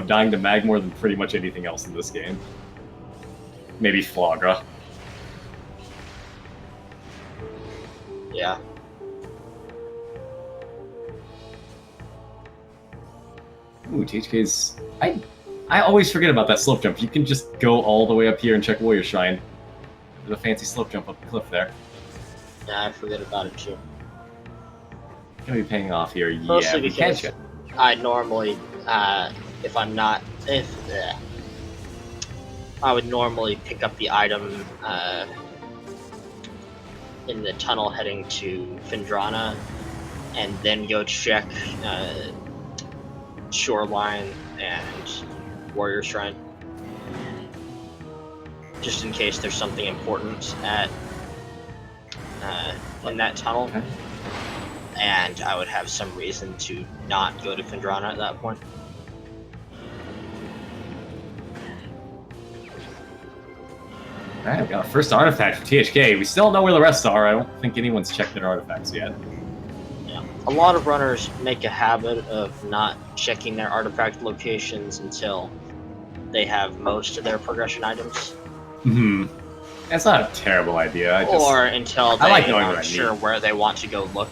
dying to Magmoor than pretty much anything else in this game. Maybe Flagra. Yeah. Ooh, THK's... I always forget about that slope jump. You can just go all the way up here and check Warrior Shrine. There's a fancy slope jump up the cliff there. Yeah, I forget about it too. Gonna be paying off here. Mostly yeah, we because can check. I normally, I would normally pick up the item in the tunnel heading to Phendrana, and then go check Shoreline and Warrior Shrine, just in case there's something important at in that tunnel. Okay. And I would have some reason to not go to Phendrana at that point. Alright, we got our first artifact for THK. We still don't know where the rest are. I don't think anyone's checked their artifacts yet. Yeah. A lot of runners make a habit of not checking their artifact locations until they have most of their progression items. That's not a terrible idea. Or until they like knowing aren't sure where they want to go look.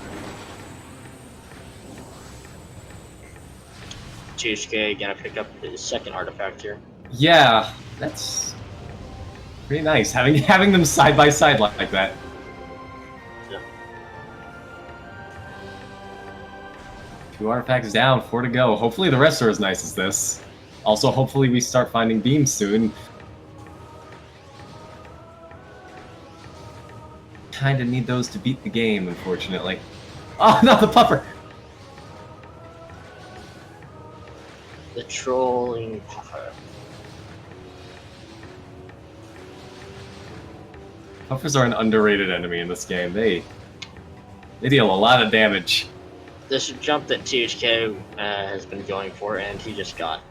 THK gonna pick up his second artifact here. Yeah, that's pretty nice. Having them side by side like that. Yeah. 2 artifacts down, 4 to go. Hopefully the rest are as nice as this. Also, hopefully we start finding beams soon. Kinda need those to beat the game, unfortunately. Oh, not the puffer! The trolling puffer. Puffers are an underrated enemy in this game. They deal a lot of damage. This jump that THK has been going for, and he just got,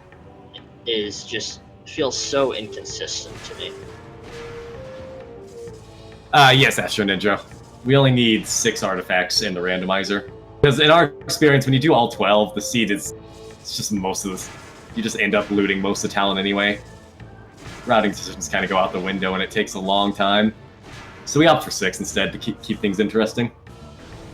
feels so inconsistent to me. Yes, Astro Ninja. We only need 6 artifacts in the randomizer. Because in our experience, when you do all 12, the seed is... It's just most of this. You just end up looting most of Talon anyway. Routing decisions kind of go out the window, and it takes a long time. So we opt for 6 instead to keep things interesting.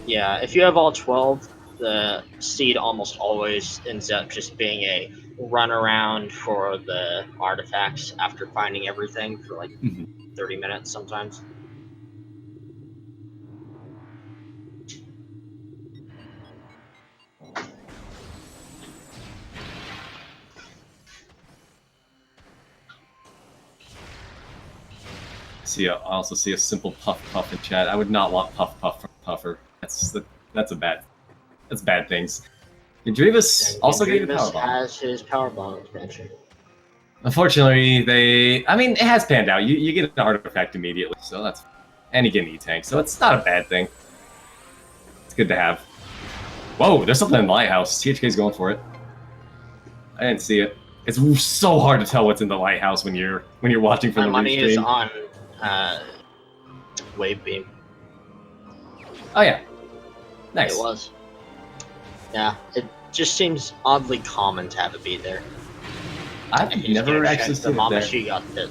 Yeah, if you have all 12, the seed almost always ends up just being a run around for the artifacts after finding everything for like 30 minutes sometimes. I also see a simple puff in chat. I would not want puff from puffer. That's bad things. Gendreavus also getting a power bomb. Has his power bomb expansion. Unfortunately, it has panned out. You get an artifact immediately, so that's... And you get an E-tank, so it's not a bad thing. It's good to have. Whoa, there's something in the lighthouse. THK's going for it. I didn't see it. It's so hard to tell what's in the lighthouse when you're watching from the My money stream. is on Wave Beam. Oh yeah. Nice. It was. Yeah, it just seems oddly common to have it be there. I've never actually the seen it Mama there. She got hit.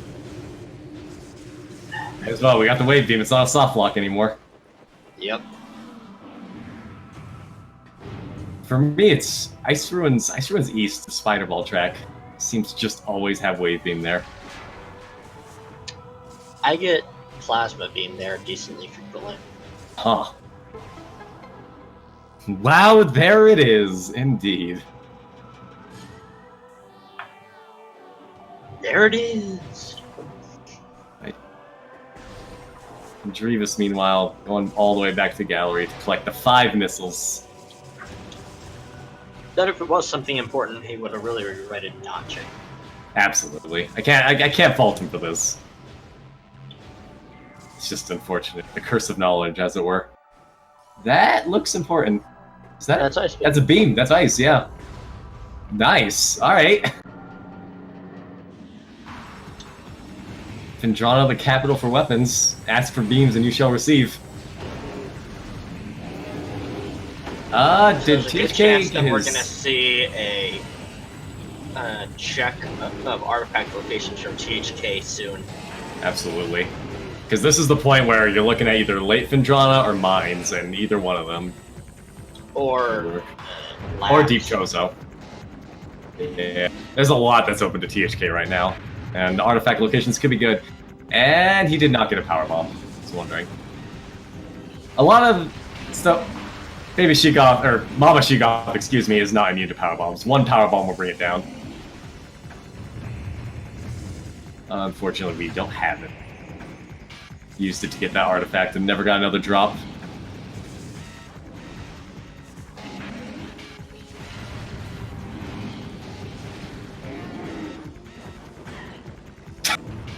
As well, we got the wave beam. It's not a soft lock anymore. Yep. For me, it's Ice Ruins. Ice Ruins East, the Spider Ball track, seems to just always have wave beam there. I get Plasma Beam there decently frequently. Huh. Wow, there it is, indeed. There it is! Gendreavus, meanwhile, going all the way back to the gallery to collect the 5 missiles. That if it was something important, he would have really regretted not checking. Absolutely. I can't fault him for this. It's just unfortunate. The curse of knowledge, as it were. That looks important. Is that? That's ice. That's a beam. That's ice, yeah. Nice. Alright. Vendrana, the capital for weapons. Ask for beams and you shall receive. Did THK that we're gonna see a check of artifact locations from THK soon. Absolutely. Because this is the point where you're looking at either late Vendrana or mines, and either one of them. Or Deep Chozo. Yeah. There's a lot that's open to THK right now. And artifact locations could be good. And he did not get a power bomb. I was wondering. A lot of stuff. Baby Sheegoth, or Mama Sheegoth, excuse me, is not immune to power bombs. One power bomb will bring it down. Unfortunately, we don't have it. Used it to get that artifact and never got another drop.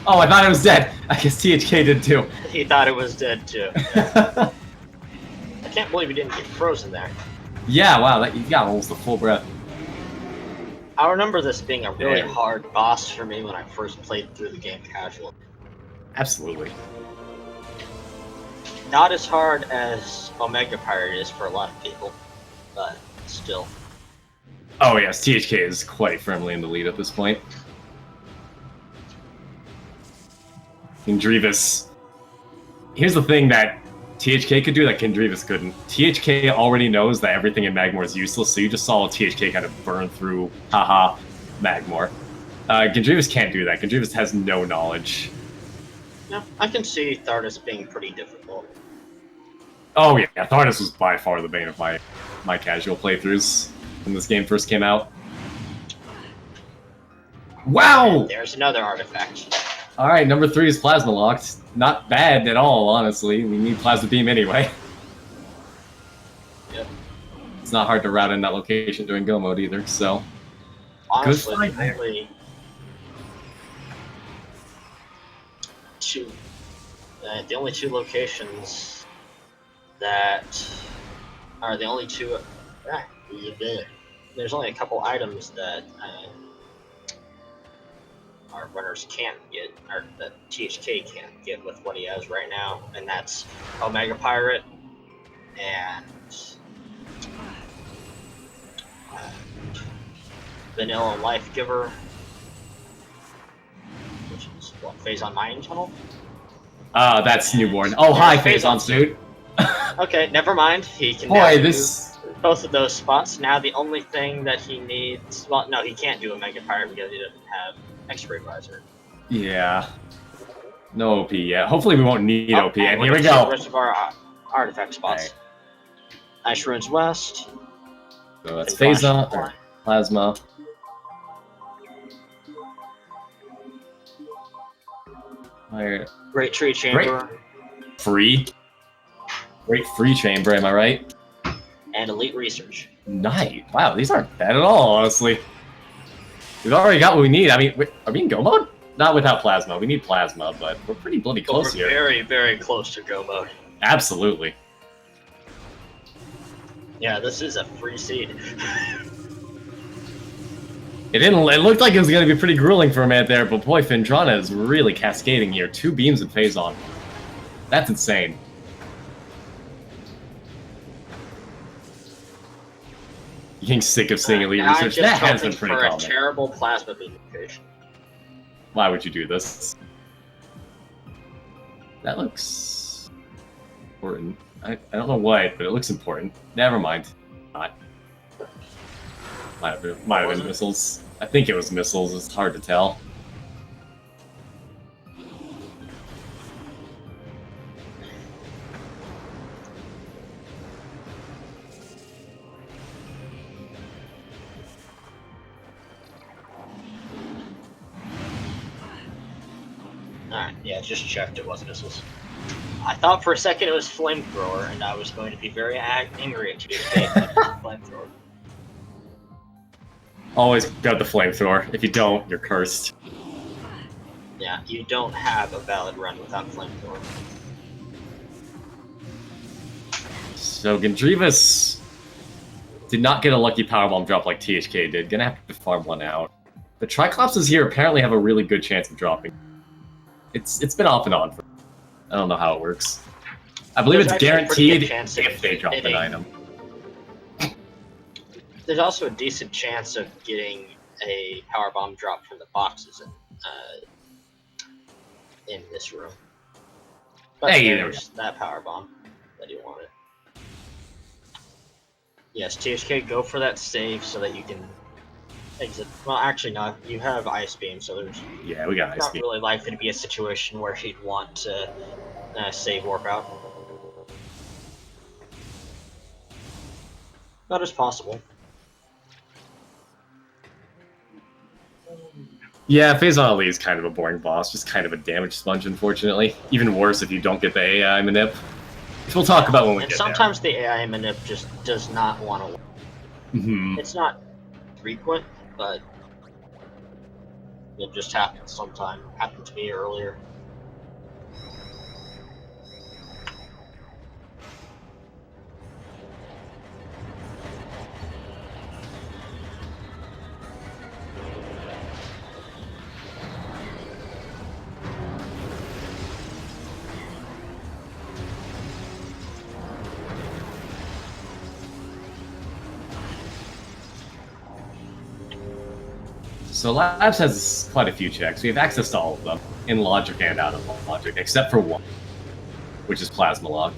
Oh, I thought it was dead. I guess THK did too. He thought it was dead too. I can't believe he didn't get frozen there. Yeah, wow, you got almost a full breath. I remember this being a really hard boss for me when I first played through the game casually. Absolutely. Not as hard as Omega Pirate is for a lot of people, but still. Oh yes, THK is quite firmly in the lead at this point. Gendreavus. Here's the thing that THK could do that Gendreavus couldn't. THK already knows that everything in Magmoor is useless, so you just saw THK kind of burn through, haha, Magmoor. Gendreavus can't do that. Gendreavus has no knowledge. Yeah, I can see Thardus being pretty difficult. Oh yeah, Thardus was by far the bane of my casual playthroughs when this game first came out. Wow! And there's another artifact. Alright, number 3 is Plasma locked. Not bad at all, honestly. We need Plasma Beam anyway. Yep. It's not hard to route in that location during Go mode either, so... Honestly, good fight there. The only two locations that are the only two... there's only a couple items that our runners can't get, or that THK can't get with what he has right now, and that's Omega Pirate and Vanilla Life Giver, which is what, Phazon Mining Tunnel? That's Newborn. Oh, hi, Phazon suit. Okay, never mind. He can Boy, do both of those spots. Now the only thing that he needs... Well, no, he can't do Omega Pirate because he doesn't have X-Ray Visor. Yeah. No OP yet. Hopefully we won't need OP, and here we go. The rest of our artifact spots. Right. Ice Ruins West. So that's Phazon, or Plasma. Great Tree Chamber. Great free chamber, am I right? And Elite Research. Nice. Wow, these aren't bad at all, honestly. We've already got what we need. I mean, are we in Go mode? Not without Plasma. We need Plasma, but we're pretty bloody close here. Very, very close to Go mode. Absolutely. Yeah, this is a free seed. It looked like it was going to be pretty grueling for a minute there, but boy, Vendrana is really cascading here. 2 beams in Phazon. That's insane. Getting sick of seeing elite I'm research. just That has hoping been pretty for a common. terrible plasma beam location. Why would you do this? That looks important. I don't know what, but it looks important. Never mind. Not. Might have been missiles. I think it was missiles. It's hard to tell. Alright, yeah, just checked. It was missiles. I thought for a second it was flamethrower, and I was going to be very angry at you today. Flamethrower. Always got the flamethrower. If you don't, you're cursed. Yeah, you don't have a valid run without flamethrower. So Gendreavus did not get a lucky powerbomb drop like THK did. Gonna have to farm one out. The Triclopses here apparently have a really good chance of dropping. It's been off and on for. I don't know how it works. I believe it's guaranteed if they drop an item. There's also a decent chance of getting a powerbomb drop from the boxes in this room. But Hey, there's that powerbomb that you wanted. Yes, THK, go for that save so that you can exit. Well, actually, no. You have Ice Beam, so there's We got Ice not Beam. really likely to be a situation where he'd want to save Warp Out. That is possible. Yeah, Phazon Ali is kind of a boring boss, just kind of a damage sponge, unfortunately. Even worse if you don't get the AI manip. Which we'll talk about when we and get sometimes the AI manip just does not want to work. It's not frequent, but it just happens sometime. Happened to me earlier. So Labs has quite a few checks. We have access to all of them, in logic and out of logic, except for one, which is Plasma Lock.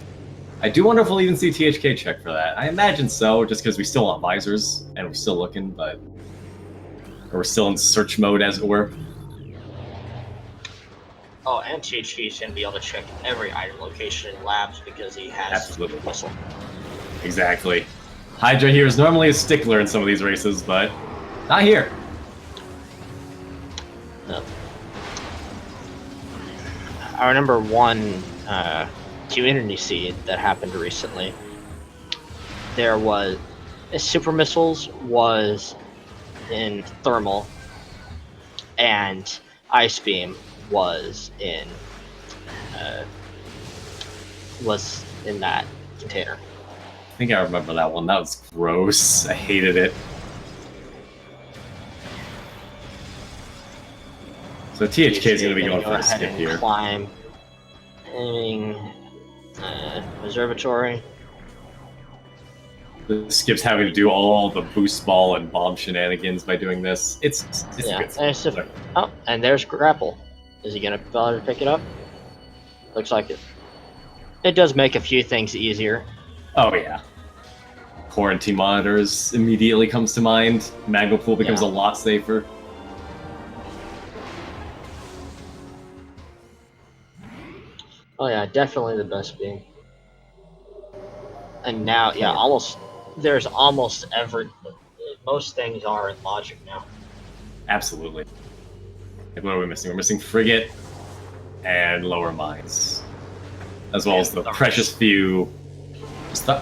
I do wonder if we'll even see THK check for that. I imagine so, just because we still want visors, and we're still looking, but... Or we're still in search mode, as it were. Oh, and THK is going to be able to check every item location in Labs because he has Whistle. Exactly. Hydra here is normally a stickler in some of these races, but not here. No. I remember one community seed that happened recently. There was Super Missiles was in Thermal, and Ice Beam was in that container. I think I remember that one. That was gross. I hated it. So THK is going to be going for a skip here. Climb, observatory. The skip's having to do all the boost ball and bomb shenanigans by doing this. It's Yeah, a good oh, and there's Grapple. Is he going to bother to pick it up? Looks like it. It does make a few things easier. Oh yeah. Quarantine monitors immediately comes to mind. Magmoor becomes a lot safer. Oh yeah, definitely the best beam. And now, Okay. yeah, there's almost most things are in logic now. Absolutely. Like, what are we missing? We're missing Frigate and Lower Mines. As well as the precious few...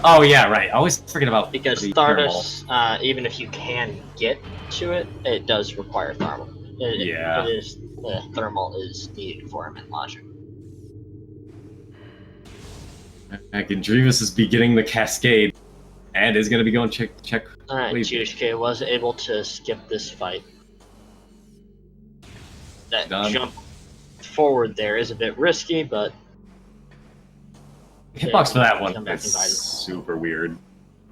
Oh yeah, right. I always forget about because Stardust, even if you can get to it, it does require thermal. Thermal is needed for him in logic. Gendreavus is beginning the cascade, and is going to be going check. Alright, THK was able to skip this fight. That jump forward there is a bit risky, but... Hitbox for that one is super weird.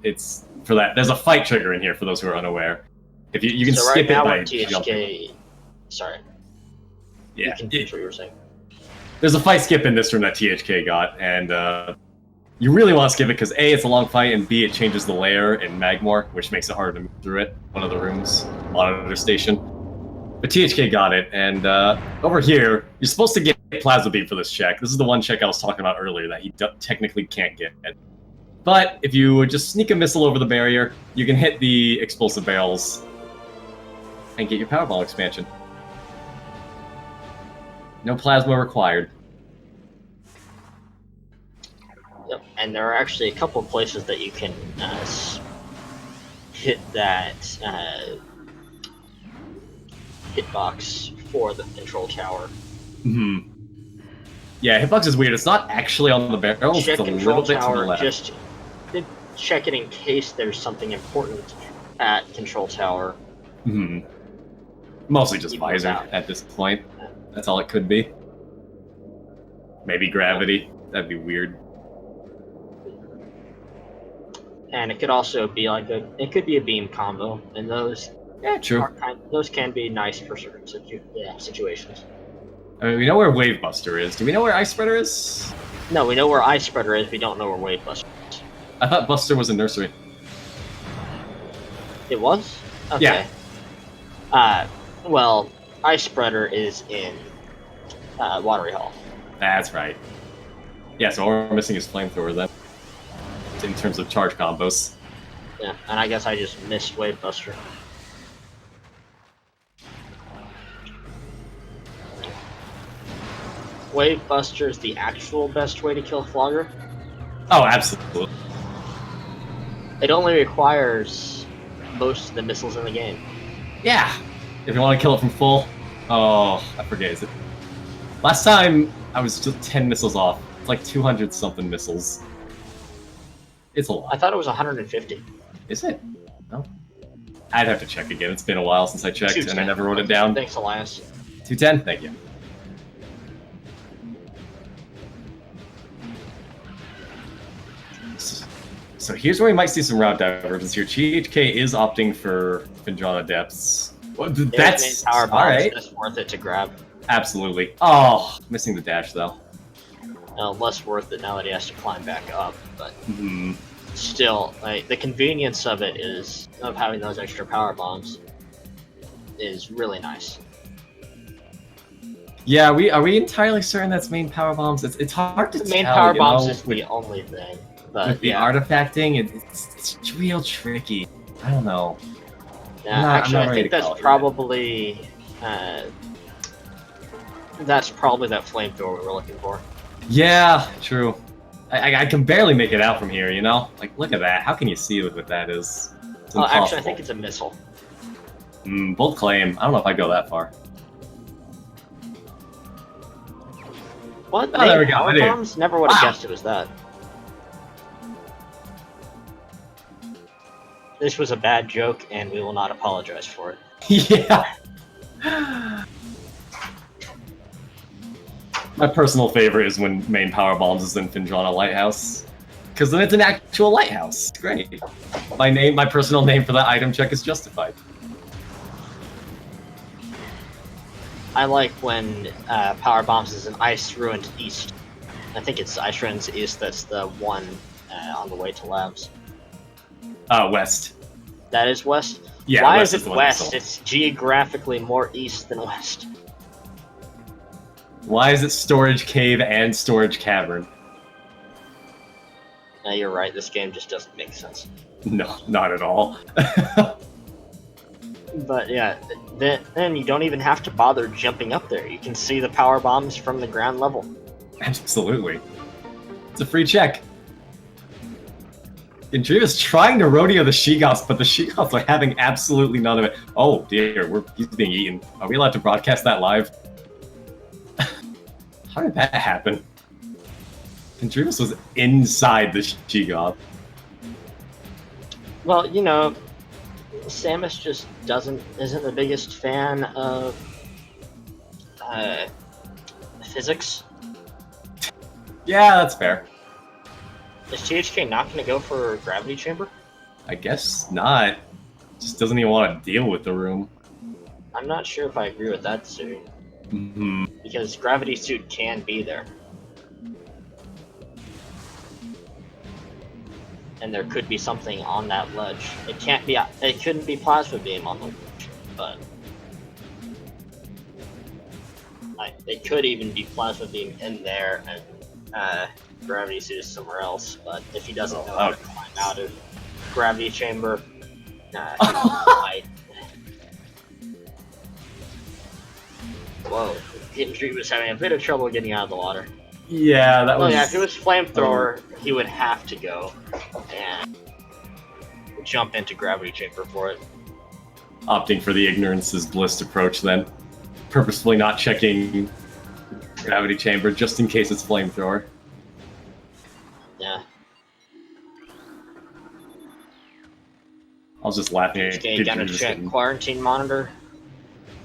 It's for that. There's a fight trigger in here for those who are unaware. If you can so skip right now it by we're THK. jumping. Sorry. Yeah. You can finish what you were saying. There's a fight skip in this room that THK got, and you really want to skip it because A, it's a long fight, and B, it changes the layer in Magmoor, which makes it harder to move through it. One of the rooms, monitor station. But THK got it, and over here, you're supposed to get Plasma Beam for this check. This is the one check I was talking about earlier that he technically can't get. But if you just sneak a missile over the barrier, you can hit the explosive barrels and get your Powerball expansion. No plasma required. Yep. And there are actually a couple of places that you can hit that hitbox for the control tower. Mm-hmm. Yeah, hitbox is weird. It's not actually on the barrels. Check it's a control little bit tower, to the left. just check it in case there's something important at control tower. Mm-hmm. Mostly just Even visor without. at this point. That's all it could be. Maybe gravity. That'd be weird. And it could also be like it could be a beam combo, and those True. those can be nice for certain situations. I mean, we know where Wave Buster is. Do we know where Ice Spreader is? No, we know where Ice Spreader is. We don't know where Wave Buster is. I thought Buster was in nursery. It was? Okay. Yeah. Well, Ice Spreader is in Watery Hall. That's right. Yeah, so all we're missing is Flamethrower then. In terms of charge combos. Yeah, and I guess I just missed Wave Buster. Wave Buster is the actual best way to kill Flogger. Oh, absolutely. It only requires most of the missiles in the game. Yeah. If you want to kill it from full. Oh, I forget. Is it? Last time I was just 10 missiles off. It's like 200 something missiles. It's a lot. I thought it was 150. Is it? No. I'd have to check again. It's been a while since I checked, and I never wrote it down. Thanks, Elias. 210? Thank you. So here's where we might see some route divergence here. THK is opting for Finjana Depths. Well, that's power bombs. All right. It's worth it to grab. Absolutely. Oh, missing the dash though. Less worth it now that he has to climb back up, but still, like, the convenience of it is of having those extra power bombs is really nice. Yeah, are we entirely certain that's main power bombs? It's hard to tell. The main power bombs know, is the only thing. But with the artifacting, it's real tricky. I don't know. Yeah, actually, I think that's probably that flamethrower we were looking for. Yeah, true. I can barely make it out from here, you know? Like, look at that. How can you see what that is? It's well, impossible. actually, I think it's a missile. Bold claim. I don't know if I go that far. What? Oh, there we go. Power bombs? Never would have guessed it was that. This was a bad joke, and we will not apologize for it. Yeah. My personal favorite is when main power bombs is in Finjana Lighthouse, because then it's an actual lighthouse. It's great. My personal name for that item check is justified. I like when power bombs is in Ice Ruined East. I think it's Ice Ruined East that's the one on the way to labs. West. That is west? Yeah, why west is it west? It's geographically more east than west. Why is it Storage Cave and Storage Cavern? No, you're right. This game just doesn't make sense. No, not at all. But yeah, then you don't even have to bother jumping up there. You can see the power bombs from the ground level. Absolutely. It's a free check. Gendreavus trying to rodeo the Sheegoths, but the Sheegoths are having absolutely none of it. Oh dear, he's being eaten. Are we allowed to broadcast that live? How did that happen? Gendreavus was inside the Sheegoth. Well, you know, Samus just isn't the biggest fan of physics. Yeah, that's fair. Is THK not going to go for Gravity Chamber? I guess not. Just doesn't even want to deal with the room. I'm not sure if I agree with that suit. Because gravity suit can be there. And there could be something on that ledge. It can't be. It couldn't be plasma beam on the ledge, but it could even be plasma beam in there and gravity suit is somewhere else. But if he doesn't know how to climb out of gravity chamber, Whoa, Gendreavus was having a bit of trouble getting out of the water. Yeah, that was. Yeah, if it was flamethrower, he would have to go and jump into gravity chamber for it. Opting for the ignorance is bliss approach then. Purposefully not checking gravity chamber just in case it's flamethrower. Yeah. I was just laughing at Okay, gotta check quarantine monitor.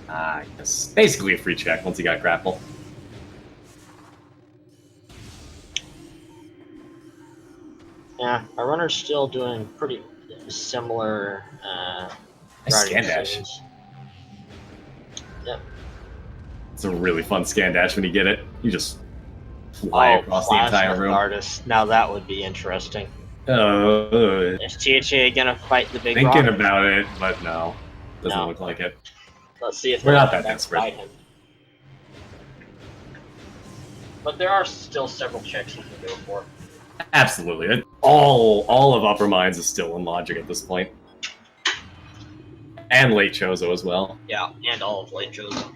I guess basically a free check once he got grapple. Yeah, our runner's still doing pretty similar scan dash. Yep. It's a really fun scan dash when you get it. You just fly across the entire room. Artist. Now that would be interesting. Is THA gonna fight the big Thinking rock? about it, but no. Doesn't look like it. Let's see if we're not that desperate. But there are still several checks you can go for. Absolutely. All of Upper Mines is still in logic at this point. And late Chozo as well. Yeah, and all of late Chozo.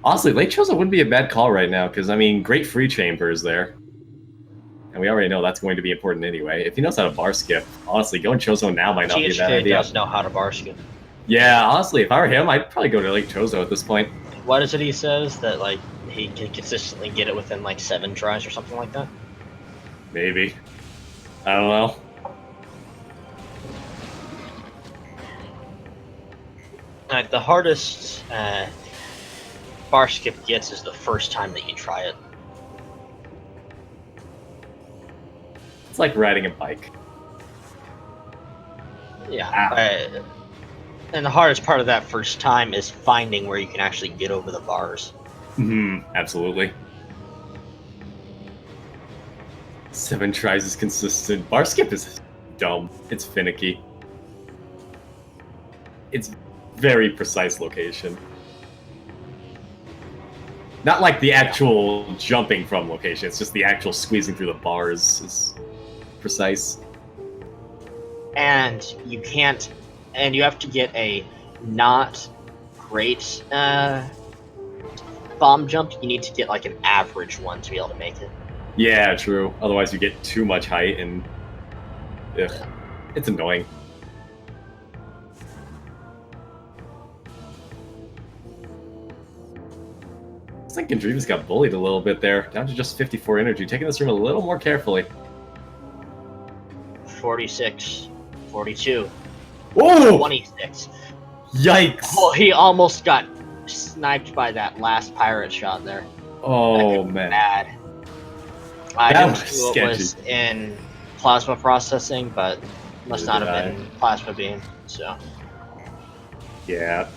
Honestly, late Chozo wouldn't be a bad call right now, because, I mean, great free chamber is there. And we already know that's going to be important anyway. If he knows how to bar skip, honestly, going Chozo now might not be a bad idea. THK does know how to bar skip. Yeah, honestly, if I were him, I'd probably go to late Chozo at this point. What is it he says? That, like, he can consistently get it within, like, 7 tries or something like that? Maybe. I don't know. Like, the hardest bar skip gets is the first time that you try it. It's like riding a bike. Yeah. And the hardest part of that first time is finding where you can actually get over the bars. Absolutely. 7 tries is consistent. Bar skip is dumb. It's finicky. It's very precise location. Not like the actual jumping from location, it's just the actual squeezing through the bars is precise. And you can't, and you have to get a not great bomb jump. You need to get like an average one to be able to make it. Yeah, true. Otherwise you get too much height and it's annoying. I think Gendreavus got bullied a little bit there, down to just 54 energy, taking this room a little more carefully. 46, 42, Whoa! 26. Yikes! Well, he almost got sniped by that last pirate shot there. Oh, man. Bad. I didn't know it was in plasma processing, but must not have been plasma beam, so. Yeah.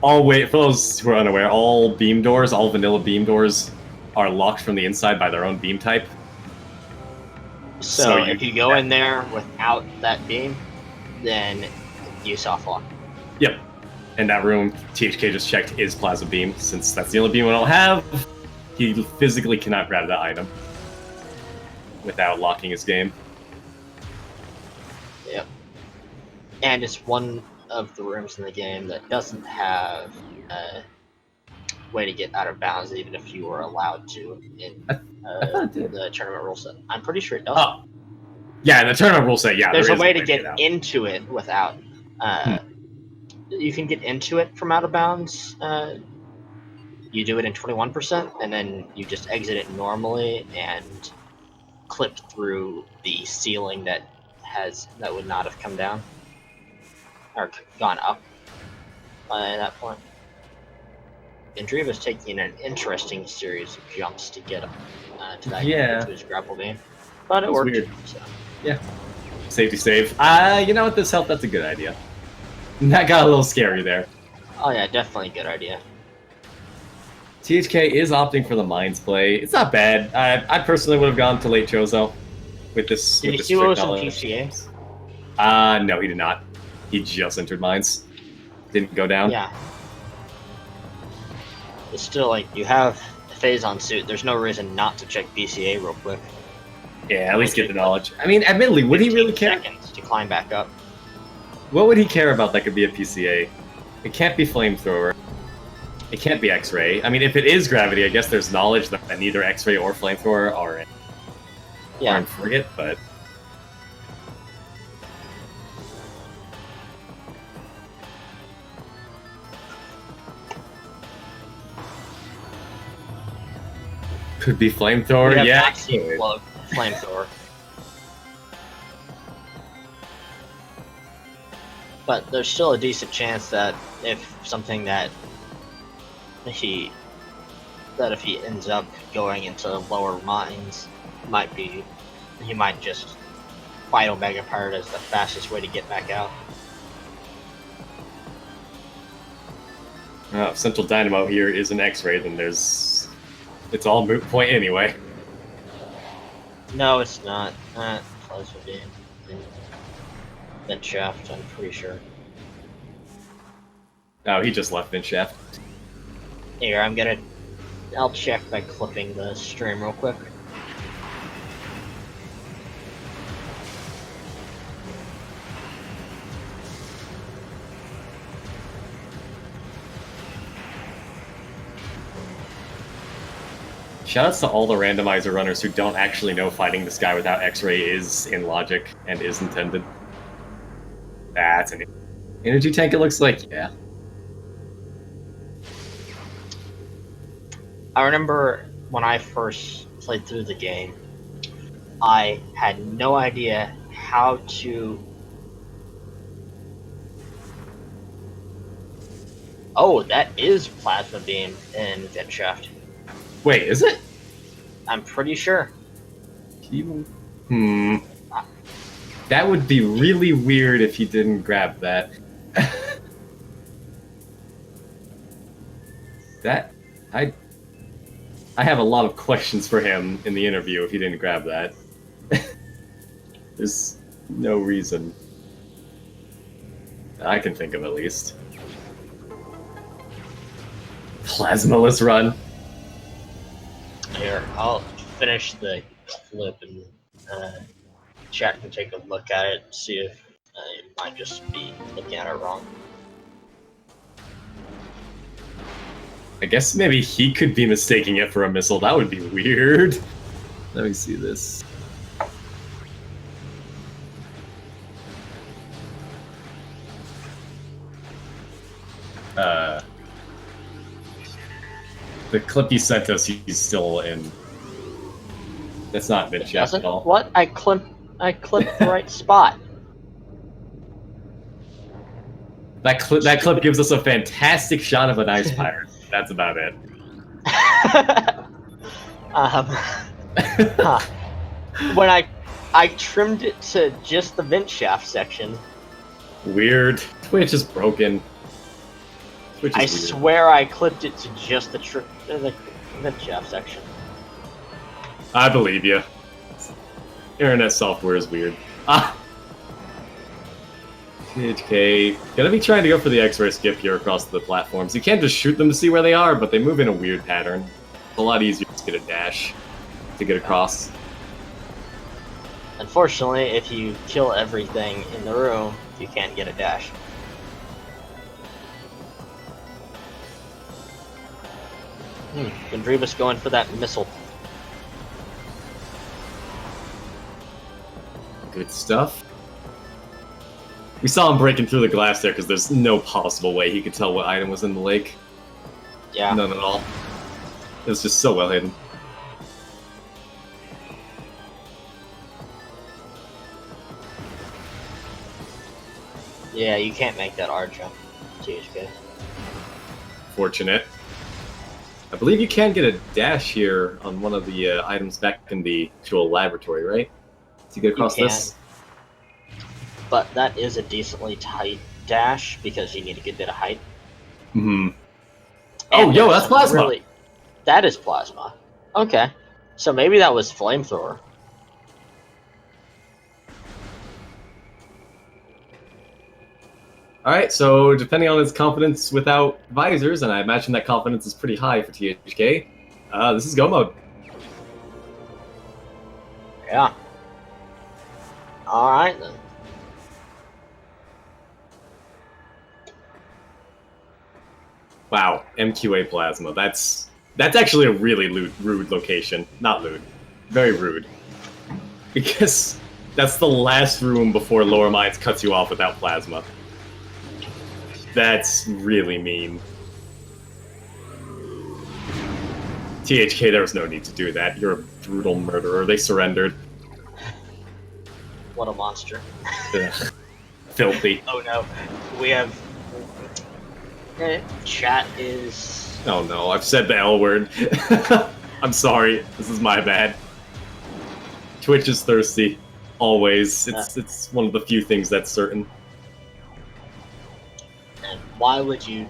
For those who are unaware, all beam doors, all vanilla beam doors, are locked from the inside by their own beam type. So if you go in there without that beam, then you soft lock. Yep. And that room, THK just checked, is plasma beam. Since that's the only beam we don't have, he physically cannot grab that item without locking his game. Yep. And it's one of the rooms in the game that doesn't have a way to get out of bounds, even if you were allowed to in the tournament rule set. I'm pretty sure it does. Oh. Yeah, in the tournament rule set, yeah. There's a way to get into it without... You can get into it from out of bounds. You do it in 21%, and then you just exit it normally and clip through the ceiling that would not have come down or gone up by that point. Gendreavus taking an interesting series of jumps to get to that Yeah. to his grapple beam, but it was worked. weird. So. Yeah. Safety save. You know what? This helped. That's a good idea. That got a little scary there. Oh yeah, definitely a good idea. THK is opting for the Mines play. It's not bad. I personally would have gone to late Chozo with this. Did with you this see what was in knowledge. PCA? No, he did not. He just entered Mines. Didn't go down. Yeah. It's still like you have a Phazon suit. There's no reason not to check PCA real quick. Yeah, at least get the knowledge. I mean, admittedly, would he really care? Seconds to climb back up. What would he care about that could be a PCA? It can't be Flamethrower. It can't be X-Ray. I mean, if it is Gravity, I guess there's knowledge that neither X-Ray or Flamethrower are in Frigate, but... Could be Flamethrower, yeah. Flamethrower. But there's still a decent chance that if something that if he ends up going into lower mines, he might just fight Omega Pirate as the fastest way to get back out. If Central Dynamo here is an X-Ray, then it's all moot point anyway. No, it's not. Close would be Vent Shaft, I'm pretty sure. Oh, he just left Vent Shaft. Here, I'll check by clipping the stream real quick. Shoutouts to all the randomizer runners who don't actually know fighting this guy without X-Ray is in logic and is intended. That's an energy tank, it looks like, yeah. I remember when I first played through the game, I had no idea how to... Oh, that is Plasma Beam in Vent Shaft. Wait, is it? I'm pretty sure. That would be really weird if he didn't grab that. I have a lot of questions for him in the interview if he didn't grab that. There's no reason. I can think of at least. Plasmaless run. Here, I'll finish the clip and chat can take a look at it and see if it might just be looking at it wrong. I guess maybe he could be mistaking it for a missile. That would be weird. Let me see this. The clip he sent us, he's still in. That's not Vent Shaft at all. What? I clipped the right spot. That clip gives us a fantastic shot of an ice pirate. That's about it. When I trimmed it to just the Vent Shaft section. Weird. Twitch is broken. Twitch is weird. Swear I clipped it to just the Vent Shaft section. I believe you. Internet software is weird. THK, gonna be trying to go for the X-ray skip here across the platforms. You can't just shoot them to see where they are, but they move in a weird pattern. It's a lot easier to get a dash to get across. Unfortunately, if you kill everything in the room, you can't get a dash. Gendreavus going for that missile. Good stuff. We saw him breaking through the glass there because there's no possible way he could tell what item was in the lake. Yeah. None at all. It was just so well hidden. Yeah, you can't make that R jump, THK. Fortunate. I believe you can get a dash here on one of the items back in the actual laboratory, right? To get across this? But that is a decently tight dash because you need a good bit of height. Hmm. Oh, yo, that's plasma! Really, that is plasma. Okay. So maybe that was flamethrower. Alright, so depending on his confidence without visors, and I imagine that confidence is pretty high for THK, this is go mode. Yeah. Alright then. Wow, MQA plasma. That's actually a really rude location. Not lewd. Very rude. Because that's the last room before Lower Mines cuts you off without plasma. That's really mean. THK, there was no need to do that. You're a brutal murderer. They surrendered. What a monster. Filthy. Oh no. We have... Chat is... Oh no, I've said the L word. I'm sorry. This is my bad. Twitch is thirsty. Always. It's one of the few things that's certain. And why would you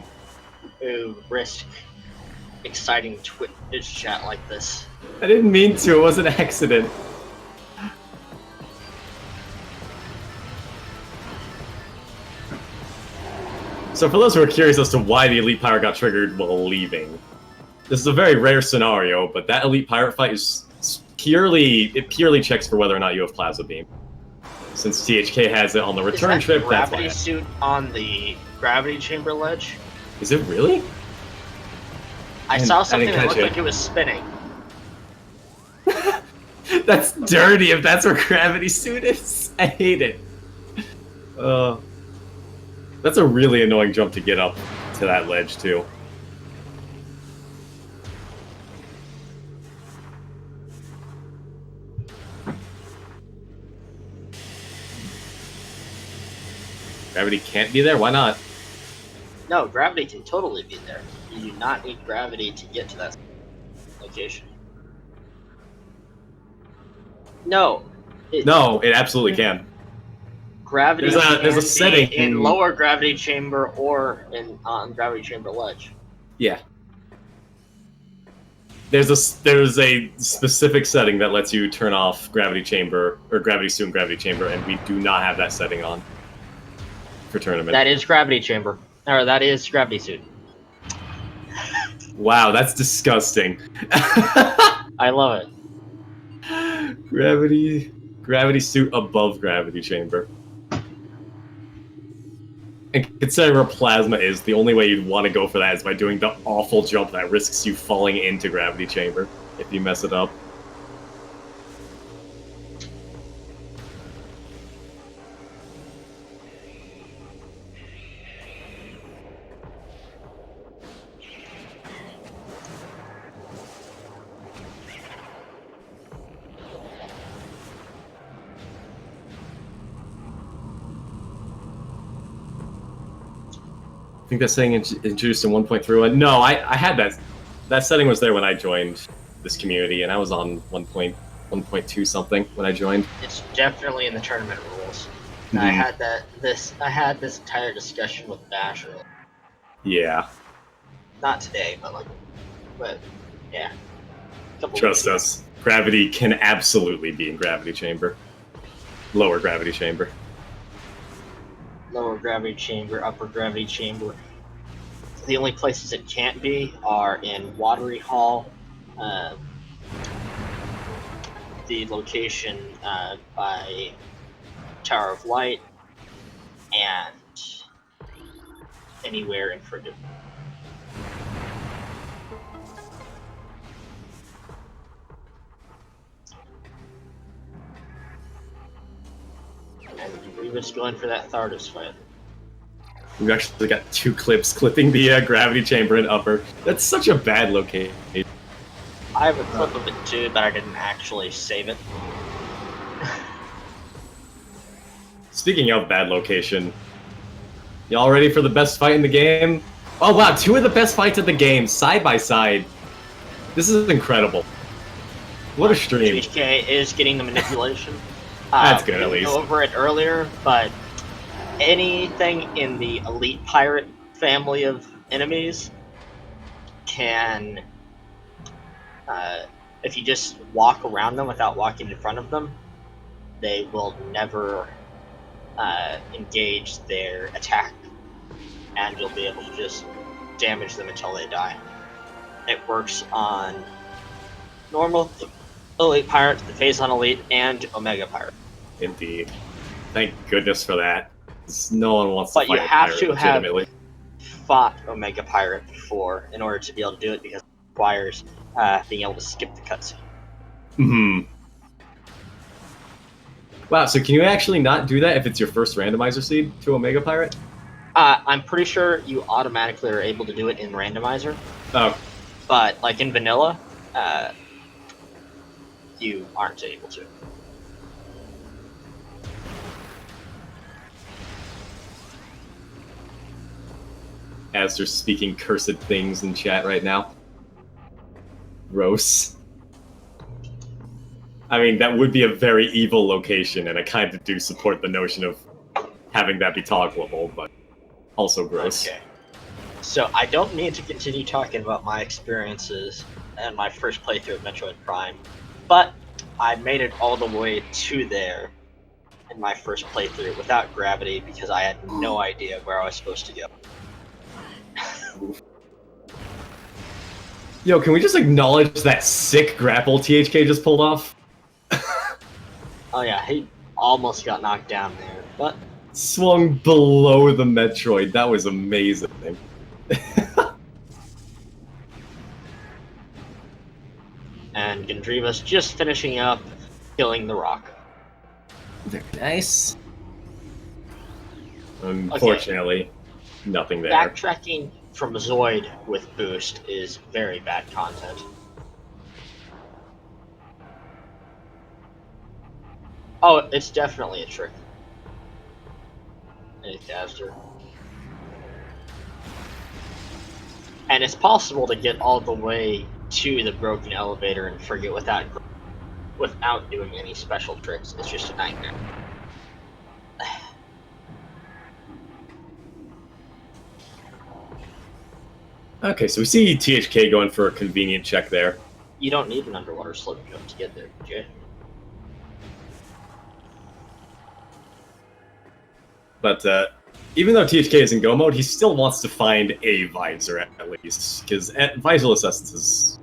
risk exciting Twitch chat like this? I didn't mean to. It was an accident. So for those who are curious as to why the Elite Pirate got triggered while leaving, this is a very rare scenario, but that Elite Pirate fight is purely checks for whether or not you have Plasma Beam. Since THK has it on the return trip, that's why. Gravity suit on the gravity chamber ledge? Is it really? I saw something that looked like it was spinning. That's dirty if that's where gravity suit is. I hate it. That's a really annoying jump to get up to that ledge, too. Gravity can't be there? Why not? No, gravity can totally be there. You do not need gravity to get to that location. No. It absolutely can. Gravity there's a setting in lower gravity chamber or on gravity chamber ledge. Yeah. There's a specific setting that lets you turn off gravity chamber or gravity suit and gravity chamber, and we do not have that setting on for tournament. That is gravity chamber, or that is gravity suit. Wow, that's disgusting. I love it. Gravity suit above gravity chamber. And considering where plasma is, the only way you'd want to go for that is by doing the awful jump that risks you falling into gravity chamber if you mess it up. I think that setting introduced in 1.31. No, I had that. That setting was there when I joined this community, and I was on 1.2 something when I joined. It's definitely in the tournament rules. Mm-hmm. I had this entire discussion with Bash. Yeah. Not today, but yeah. Trust us. Gravity can absolutely be in gravity chamber. Lower gravity chamber. Lower gravity chamber, upper gravity chamber. The only places it can't be are in Watery Hall, the location by Tower of Light, and anywhere in Frigate. And we was going for that Thardos fight. We've actually got 2 clips clipping the gravity chamber in upper. That's such a bad location. I have a clip of it too, but I didn't actually save it. Speaking of bad location, y'all ready for the best fight in the game? Oh wow, 2 of the best fights of the game, side by side. This is incredible. What a stream. THK is getting the manipulation. That's good, at we least. Go over it earlier, but anything in the elite pirate family of enemies can, if you just walk around them without walking in front of them, they will never engage their attack, and you'll be able to just damage them until they die. It works on normal, elite pirate, the Phazon elite, and Omega pirate. Indeed. Thank goodness for that. 'Cause no one wants to But fight you a have pirate to have legitimately. fought Omega pirate before in order to be able to do it, because it requires being able to skip the cutscene. Hmm. Wow, so can you actually not do that if it's your first randomizer seed to Omega Pirate? I'm pretty sure you automatically are able to do it in Randomizer, Oh, but like in vanilla, you aren't able to. Aster's speaking cursed things in chat right now. Gross. I mean, that would be a very evil location, and I kind of do support the notion of having that be toggleable, but also gross. Okay. So I don't need to continue talking about my experiences and my first playthrough of Metroid Prime, but I made it all the way to there in my first playthrough without gravity because I had no idea where I was supposed to go. Yo, can we just acknowledge that sick grapple THK just pulled off? Oh yeah, he almost got knocked down there, but Swung below the Metroid. That was amazing. and Gendreavus just finishing up killing the rock. Very nice. Unfortunately, nothing there. Backtracking from Zoid with boost is very bad content. Oh, it's definitely a trick. Hey, caster. And it's possible to get all the way to the broken elevator and forget without doing any special tricks. It's just a nightmare. Okay, so we see THK going for a convenient check there. You don't need an underwater slip jump to get there, Jay. But even though THK is in go mode, he still wants to find a visor at least, because visorless essence is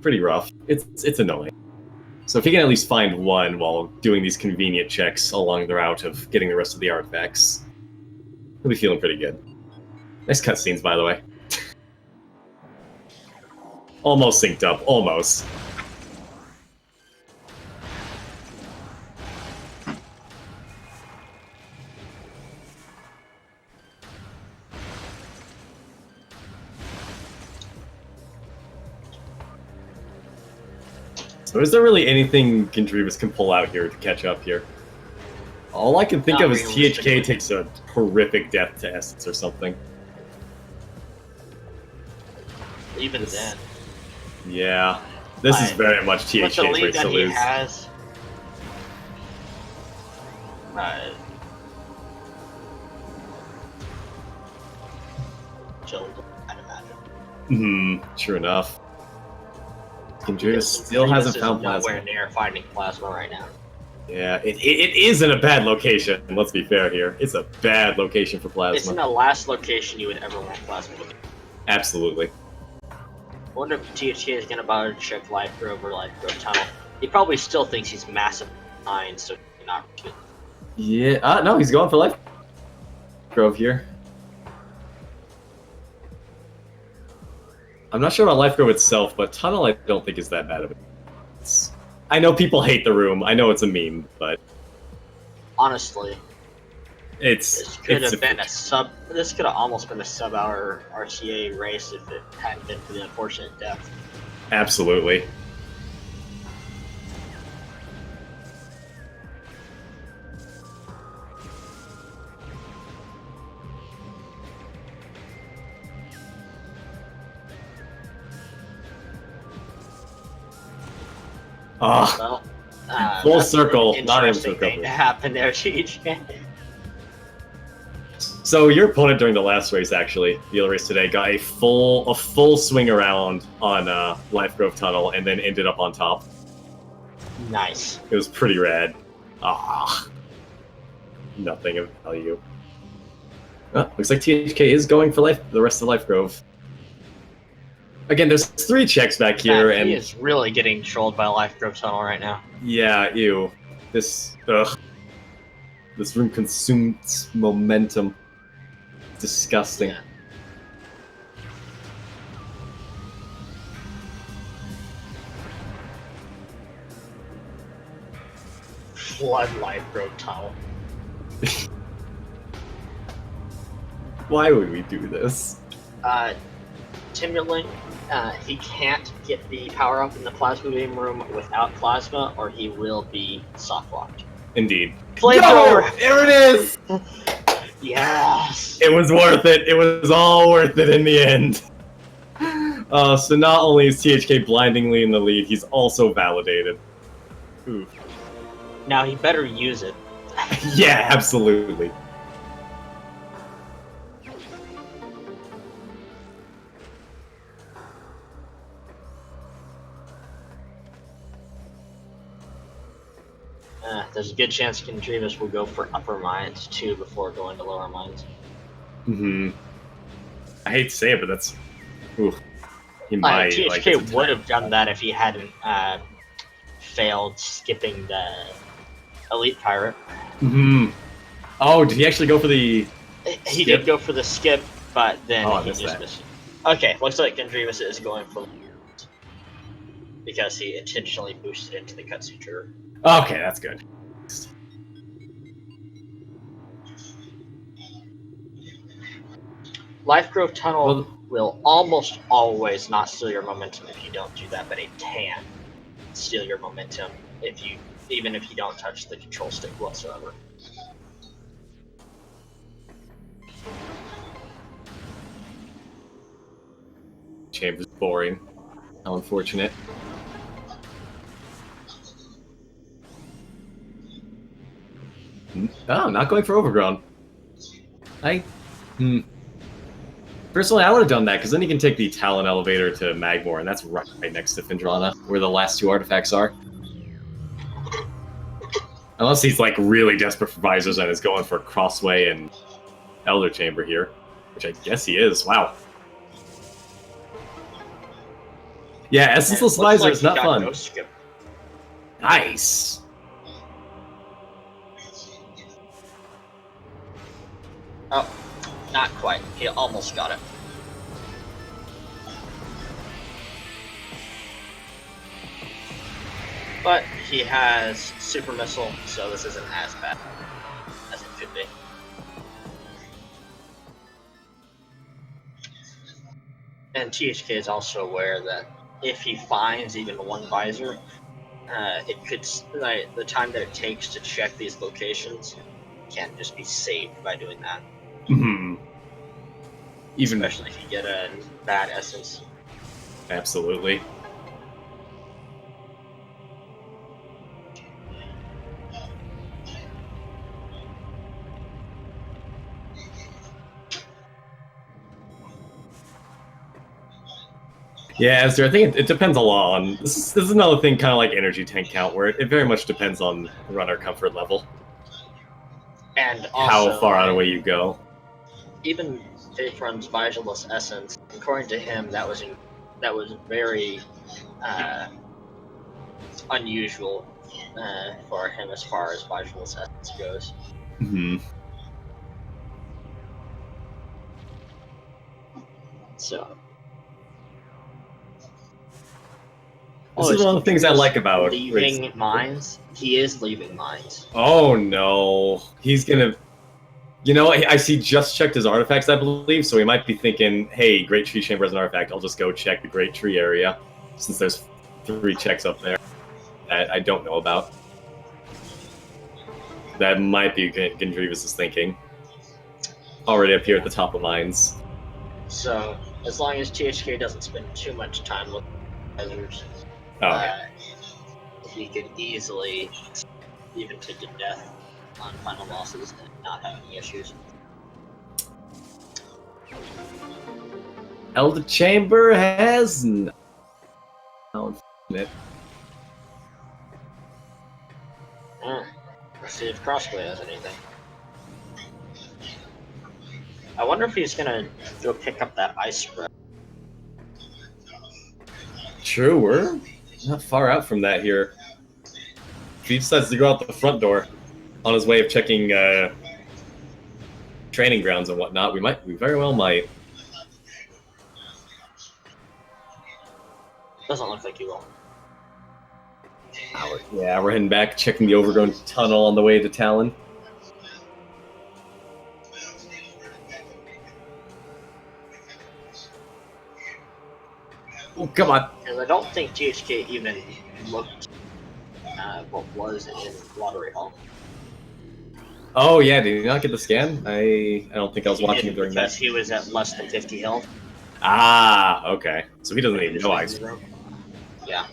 pretty rough. It's annoying. So if he can at least find one while doing these convenient checks along the route of getting the rest of the artifacts, he'll be feeling pretty good. Nice cutscenes, by the way. Almost synced up, almost. So is there really anything Gendreavus can pull out here to catch up here? All I can think of is THK takes a horrific death to Essence or something. Even then. Yeah. This is very much THK's race to lose. Has, chilled, I'd imagine. Sure enough. Gendreavus still hasn't found plasma. Nowhere near finding plasma right now. Yeah, it is in a bad location. Let's be fair here. It's a bad location for plasma. It's in the last location you would ever want plasma to be. Absolutely. I wonder if THK is going to bother to check Life Grove or Life Grove Tunnel. He probably still thinks he's massive behind, so he's not good. Yeah, no, he's going for Life Grove here. I'm not sure about Life Grove itself, but Tunnel I don't think is that bad of it. I know people hate the room. I know it's a meme, but honestly, this could have almost been a sub-hour RTA race if it hadn't been for the unfortunate death. Absolutely. Ah, Well, full that's circle. an Not able to interesting thing recover. to happen there, THK. So your opponent during the last race, actually, the other race today, got a full swing around on Life Grove Tunnel and then ended up on top. Nice. It was pretty rad. Ah, nothing of value. Looks like THK is going for the rest of Life Grove. Again, there's 3 checks back here, Man, and he is really getting trolled by Life Grove Tunnel right now. yeah, ew. This room consumes momentum. Disgusting. Yeah. Flood Life Grove Tunnel. Why would we do this? Timberling, he can't get the power up in the plasma beam room without plasma, or he will be soft locked. Indeed. Flamethrower! There it is! Yes! It was worth it. It was all worth it in the end. So not only is THK blindingly in the lead, he's also validated. Oof. Now he better use it. Yeah, absolutely. There's a good chance Gendreavus will go for upper mines too before going to lower mines. I hate to say it, but that's... Ooh. He might. THK would have done that if he hadn't failed skipping the Elite Pirate. Oh, did he actually go for the He did go for the skip, but then he missed just that. missed. Okay, looks like Gendreavus is going for because he intentionally boosted into the cutscene trigger. Okay, that's good. Life Grove Tunnel will almost always not steal your momentum if you don't do that, but it can steal your momentum even if you don't touch the control stick whatsoever. Chamber's boring. How unfortunate. Oh, not going for Overgrown. Personally, I would have done that, because then you can take the Talon elevator to Magmoor, and that's right next to Findrana, where the last 2 artifacts are. Unless he's, like, really desperate for visors and is going for Crossway and Elder Chamber here, which I guess he is. Wow. Yeah, Essenceless Visor is not fun. Nice. Oh, not quite. He almost got it. But he has Super Missile, so this isn't as bad as it could be. And THK is also aware that if he finds even one visor, it could the time that it takes to check these locations can just be saved by doing that. Especially if you get a bad essence. Absolutely. Yeah, Esther, I think it depends a lot on... This is another thing, kind of like energy tank count, where it very much depends on runner comfort level. And also, how far out of the way you go. Even Faithrun's Visalist Essence, according to him, that was very unusual for him as far as Visalist Essence goes. So... This is one of the things I like about leaving mines. He is leaving mines. Oh no, he's gonna. You know, I see just checked his artifacts, I believe, so he might be thinking, "Hey, Great Tree Chamber has an artifact. I'll just go check the Great Tree area, since there's 3 checks up there that I don't know about." That might be Gendreavus' thinking. Already up here at the top of mines. So, as long as THK doesn't spend too much time looking at others. he could easily even to death on final bosses and not have any issues. Elder Chamber has no. Let's see if Crossplay has anything. I wonder if he's gonna go pick up that ice spread. True, we're not far out from that here. If he decides to go out the front door on his way of checking training grounds and whatnot, we very well might. Doesn't look like he will. Yeah, we're heading back, checking the overgrown tunnel on the way to Talon. Oh, come on. Because I don't think THK even looked at what was in Lottery Hall. Oh, yeah, did he not get the scan? I don't think I was watching him during that. Because he was at less than 50 health. Ah, okay. So he doesn't even know ice. Yeah.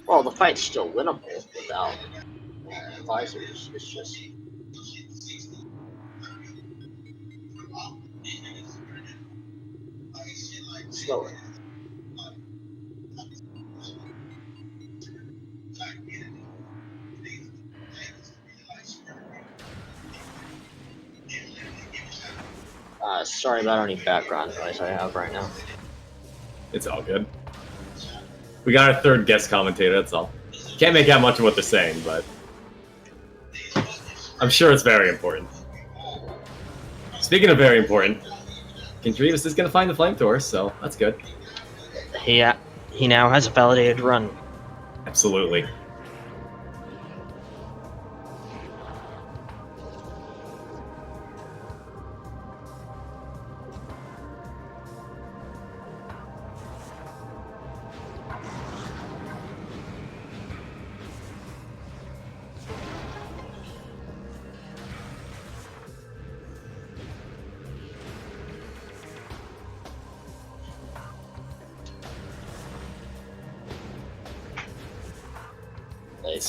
Well, the fight's still winnable without visors. It's just slower. Sorry about any background noise I have right now. It's all good. We got our third guest commentator, that's all. Can't make out much of what they're saying, but I'm sure it's very important. Speaking of very important, Gendreavus is going to find the flamethrower, so that's good. He now has a validated run. Absolutely.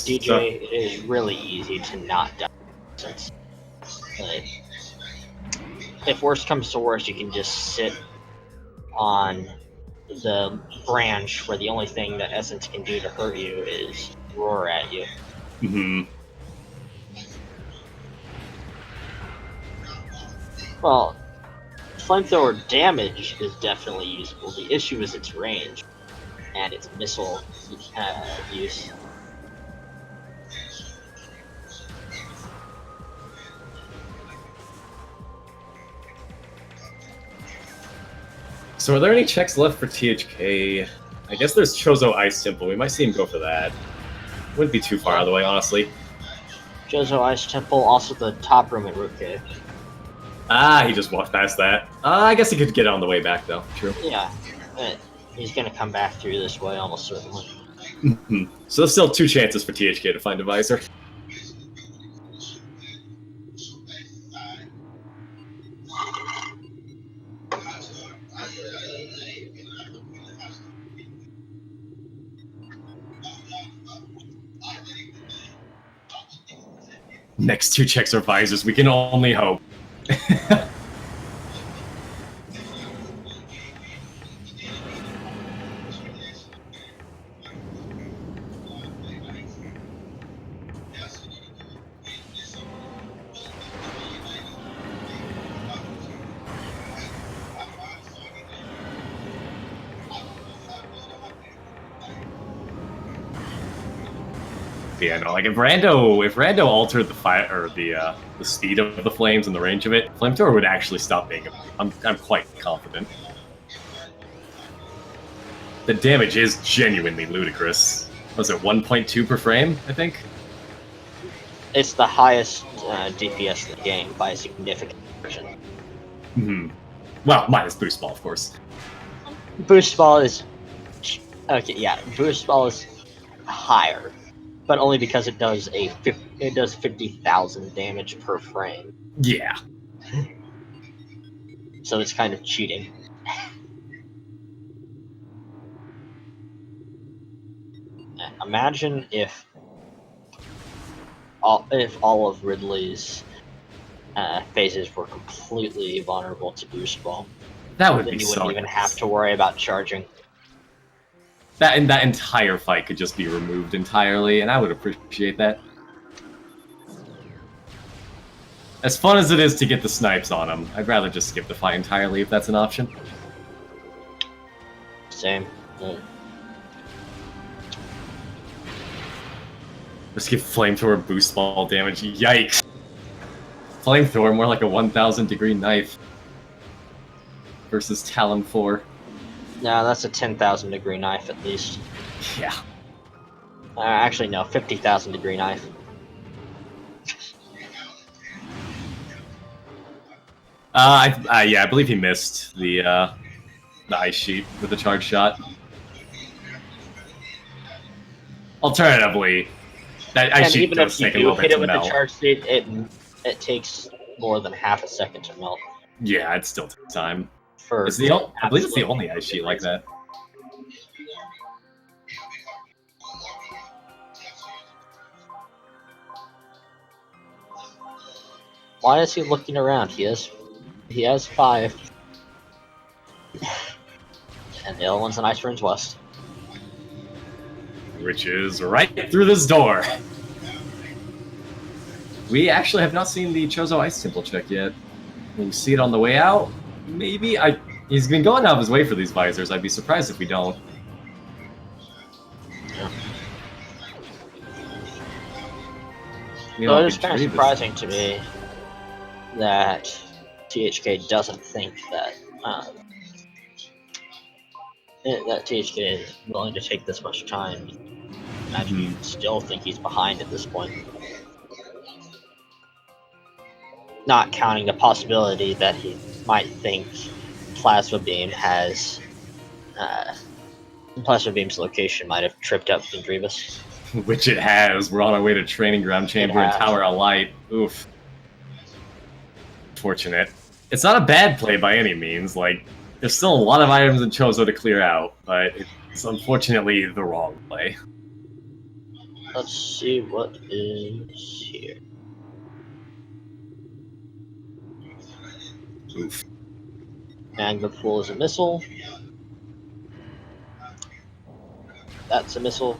DJ, it is really easy to not die. Since, if worst comes to worst, you can just sit on the branch where the only thing that Essence can do to hurt you is roar at you. Mm-hmm. Well, flamethrower damage is definitely usable. The issue is its range and its missile use. So are there any checks left for THK? I guess there's Chozo Ice Temple. We might see him go for that. Wouldn't be too far out of the way, honestly. Chozo Ice Temple, also the top room in Root Cave. Ah, he just walked past that. I guess he could get on the way back, though. True. Yeah, he's gonna come back through this way, almost certainly. So there's still 2 chances for THK to find a visor. Next 2 checks are visors. We can only hope. Yeah, no, like if Rando altered the fire or the speed of the flames and the range of it, flamethrower would actually stop being. I'm quite confident. The damage is genuinely ludicrous. Was it 1.2 per frame? I think. It's the highest DPS in the game by a significant margin. Hmm. Well, minus boost ball, of course. Boost ball is okay. Yeah, boost ball is higher, but only because it does 50,000 damage per frame. Yeah. So it's kind of cheating. Imagine if all of Ridley's phases were completely vulnerable to boost ball. That would Then be you so wouldn't even nice. have to worry about charging. That entire fight could just be removed entirely, and I would appreciate that. As fun as it is to get the snipes on him, I'd rather just skip the fight entirely if that's an option. Same. Just give flamethrower boost ball damage. Yikes! Flamethrower more like a 1,000 degree knife versus Talon 4. No, that's a 10,000 degree knife at least. Yeah. Actually, no, 50,000 degree knife. Yeah, I believe he missed the ice sheet with the charge shot. Alternatively, that ice sheet even does if you take a little do bit hit to it with melt. the charge sheet, it takes more than half a second to melt. Yeah, it still takes time. For I believe it's the only ice sheet like that. Why is he looking around? He has 5. And the other one's an Ice Ruins West. Which is right through this door. We actually have not seen the Chozo Ice Temple check yet. We'll see it on the way out. Maybe he's been going out of his way for these visors. I'd be surprised if we don't. Yeah. So it is kind of surprising to me that THK doesn't think that THK is willing to take this much time. Imagine you still think he's behind at this point. Not counting the possibility that he might think Plasma Beam has Plasma Beam's location might have tripped up Gendreavus. Which it has. We're on our way to Training Ground Chamber and Tower of Light. Oof. Fortunate. It's not a bad play by any means. Like, there's still a lot of items in Chozo to clear out, but it's unfortunately the wrong play. Let's see what is here. Oof. Magma Pool is a missile. That's a missile.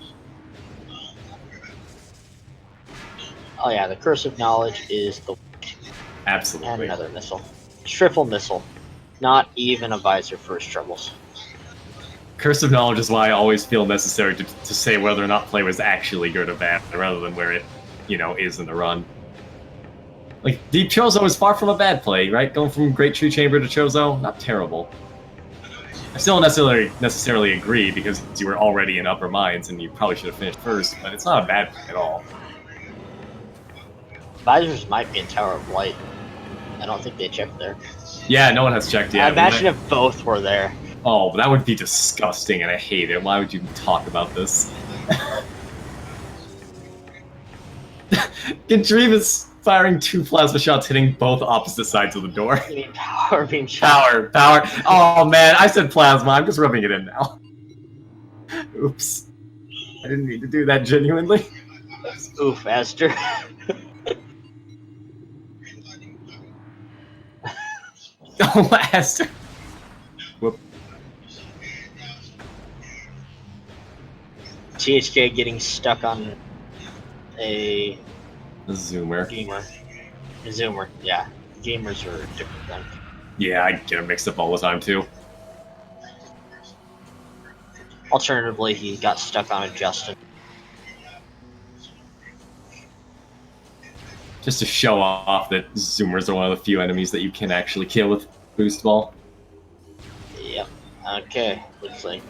Oh yeah, the Curse of Knowledge is the Absolutely. and another missile. Triple missile. Not even a visor for his troubles. Curse of Knowledge is why I always feel necessary to say whether or not play was actually good or bad, rather than where it, is in the run. Like, Deep Chozo is far from a bad play, right? Going from Great Tree Chamber to Chozo, not terrible. I still don't necessarily agree, because you were already in Upper Mines and you probably should have finished first, but it's not a bad play at all. Visors might be in Tower of Light. I don't think they checked there. Yeah, no one has checked yet. Imagine if both were there. Oh, that would be disgusting, and I hate it. Why would you talk about this? Gendreavus firing 2 plasma shots, hitting both opposite sides of the door. You mean power beam shot? Power. Oh man, I said plasma. I'm just rubbing it in now. Oops. I didn't mean to do that genuinely. Oof, Aster. Oh, Aster. Whoop. THK getting stuck on a Zoomer. gamer. A zoomer, yeah. Gamers are a different thing. Yeah, I get them mixed up all the time too. Alternatively, he got stuck on a Justin. Just to show off that Zoomers are one of the few enemies that you can actually kill with Boost Ball. Yep. Okay, looks like.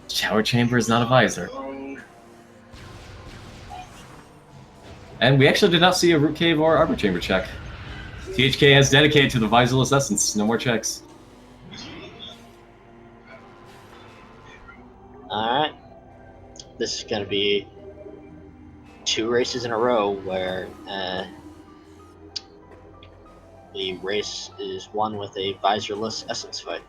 Shower Chamber is not a visor. And we actually did not see a Root Cave or Arbor Chamber check. THK has dedicated to the Visorless Essence. No more checks. Alright. This is going to be 2 races in a row where the race is won with a visorless essence fight.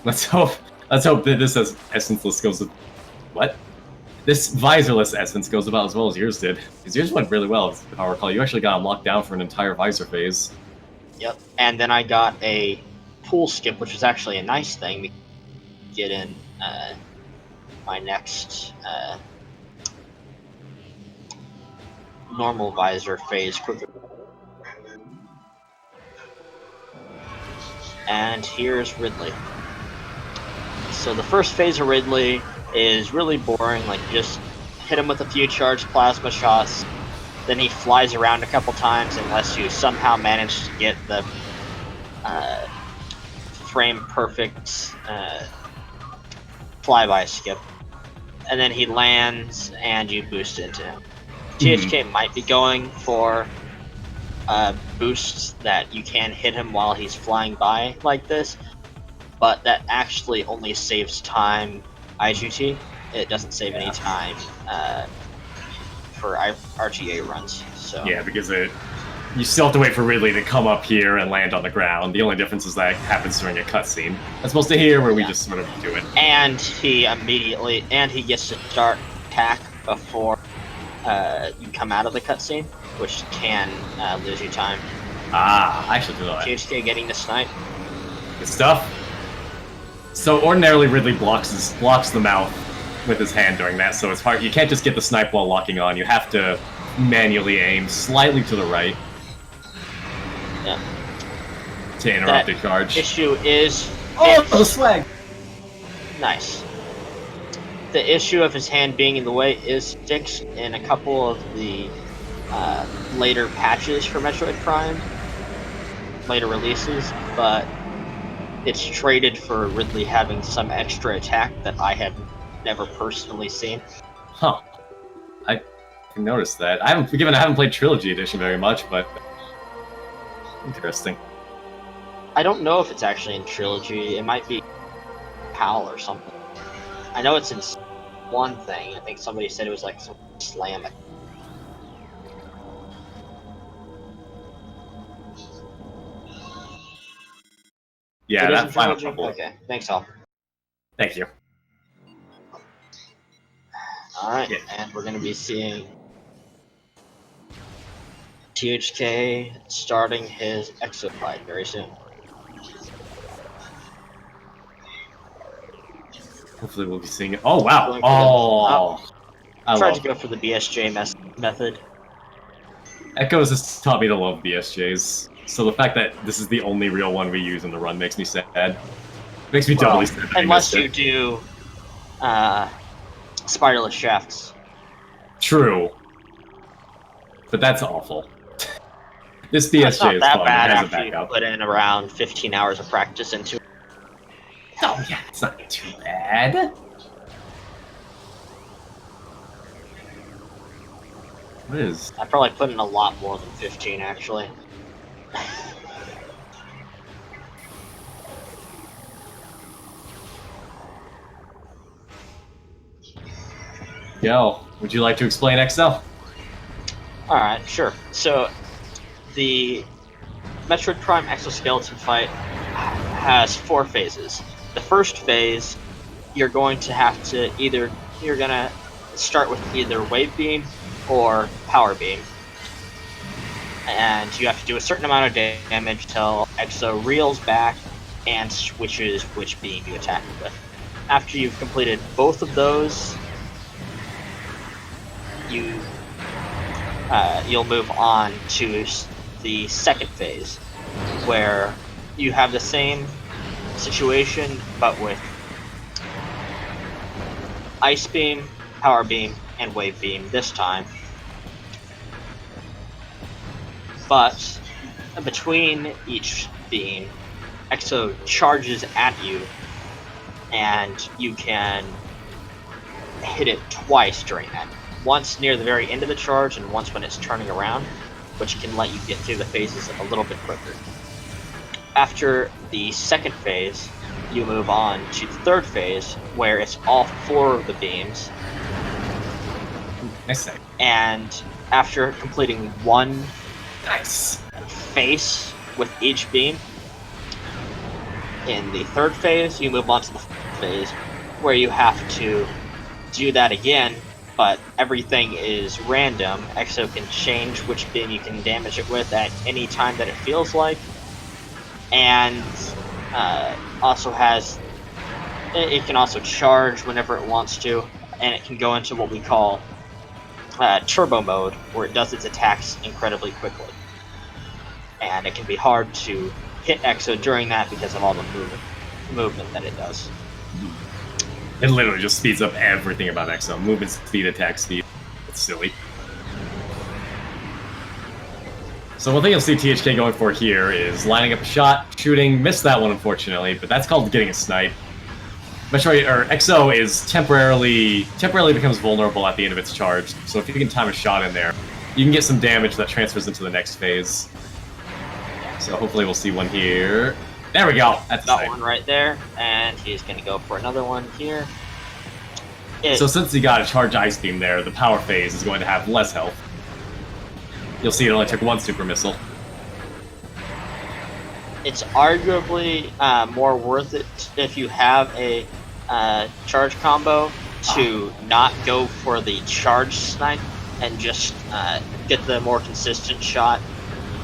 Let's hope that this essenceless goes with what? This visorless essence goes about as well as yours did. Because yours went really well, if I recall. You actually got him locked down for an entire visor phase. Yep. And then I got a pool skip, which was actually a nice thing to get in my next normal visor phase quicker. And here's Ridley. So the first phase of Ridley is really boring, like just hit him with a few charged plasma shots, then he flies around a couple times unless you somehow manage to get the frame perfect flyby skip, and then he lands and you boost into him. THK might be going for boosts that you can hit him while he's flying by like this, but that actually only saves time IGT. It doesn't save any time for RTA runs. So Yeah, because you still have to wait for Ridley to come up here and land on the ground. The only difference is that it happens during a cutscene, as opposed to here where we just sort of do it. And he gets to start attack before you come out of the cutscene, which can lose you time. Ah, I actually do know that. THK getting the snipe. Good stuff. So ordinarily Ridley blocks the mouth with his hand during that, so it's hard. You can't just get the snipe while locking on. You have to manually aim slightly to the right. Yeah. To interrupt the charge. Issue is the swag. Nice. The issue of his hand being in the way is fixed in a couple of the later patches for Metroid Prime, later releases, but it's traded for Ridley having some extra attack that I have never personally seen. Huh. I can notice that. I haven't played Trilogy Edition very much, but interesting. I don't know if it's actually in Trilogy. It might be PAL or something. I know it's in one thing. I think somebody said it was like some slam. Yeah, that final Trilogy? couple. Okay, thanks, all. Thank you. Alright, and we're going to be seeing THK starting his exo fight very soon. Hopefully we'll be seeing it. Oh, wow. Oh. I tried to go for the BSJ method. Echoes has taught me to love BSJs. So the fact that this is the only real one we use in the run makes me sad. Makes me doubly sad. Unless you do spiderless shafts. True. But that's awful. This BSJ it's not is that fun. bad It has a after you backup. put in around 15 hours of practice into it. Oh yeah, it's not too bad. What is? I probably put in a lot more than 15 actually. Yo, would you like to explain XL? Alright, sure. So, the Metroid Prime exoskeleton fight has 4 phases. The first phase, you're going to start with either Wave Beam or Power Beam. And you have to do a certain amount of damage till Exo reels back and switches which beam you attack with. After you've completed both of those, you'll move on to the second phase, where you have the same situation but with Ice Beam, Power Beam, and Wave Beam this time. But between each beam, Exo charges at you, and you can hit it twice during that. Once near the very end of the charge, and once when it's turning around, which can let you get through the phases a little bit quicker. After the second phase, you move on to the third phase, where it's all 4 of the beams. I say. And after completing one Nice. face with each beam. In the third phase, you move on to the fourth phase, where you have to do that again, but everything is random. Exo can change which beam you can damage it with at any time that it feels like, and also has it can also charge whenever it wants to, and it can go into what we call turbo mode, where it does its attacks incredibly quickly, and it can be hard to hit Exo during that because of all the movement that it does. It literally just speeds up everything about Exo. Movement speed, attack speed. It's silly. So one thing you'll see THK going for here is lining up a shot, shooting, missed that one unfortunately, but that's called getting a snipe. Metroid, or Exo is temporarily becomes vulnerable at the end of its charge, so if you can time a shot in there, you can get some damage that transfers into the next phase. So hopefully we'll see one here. There we go. That's got one right there, and he's going to go for another one here. So since he got a charge ice beam there, the power phase is going to have less health. You'll see it only took one super missile. It's arguably more worth it if you have a charge combo to not go for the charge snipe and just get the more consistent shot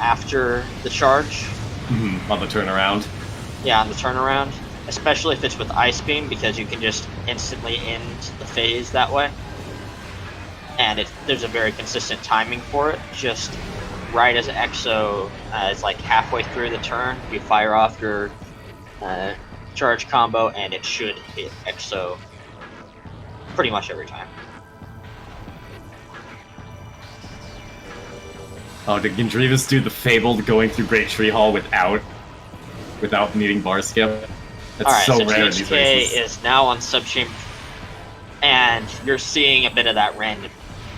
after the charge. On the turnaround. Yeah, on the turnaround. Especially if it's with Ice Beam, because you can just instantly end the phase that way. And there's a very consistent timing for it. Just right as Exo is like halfway through the turn, you fire off your charge combo, and it should hit Exo pretty much every time. Oh, did Gendreavus do the fabled going through Great Tree Hall without needing bar skip? That's so rare in these races. THK is now on subchamber, and you're seeing a bit of that random.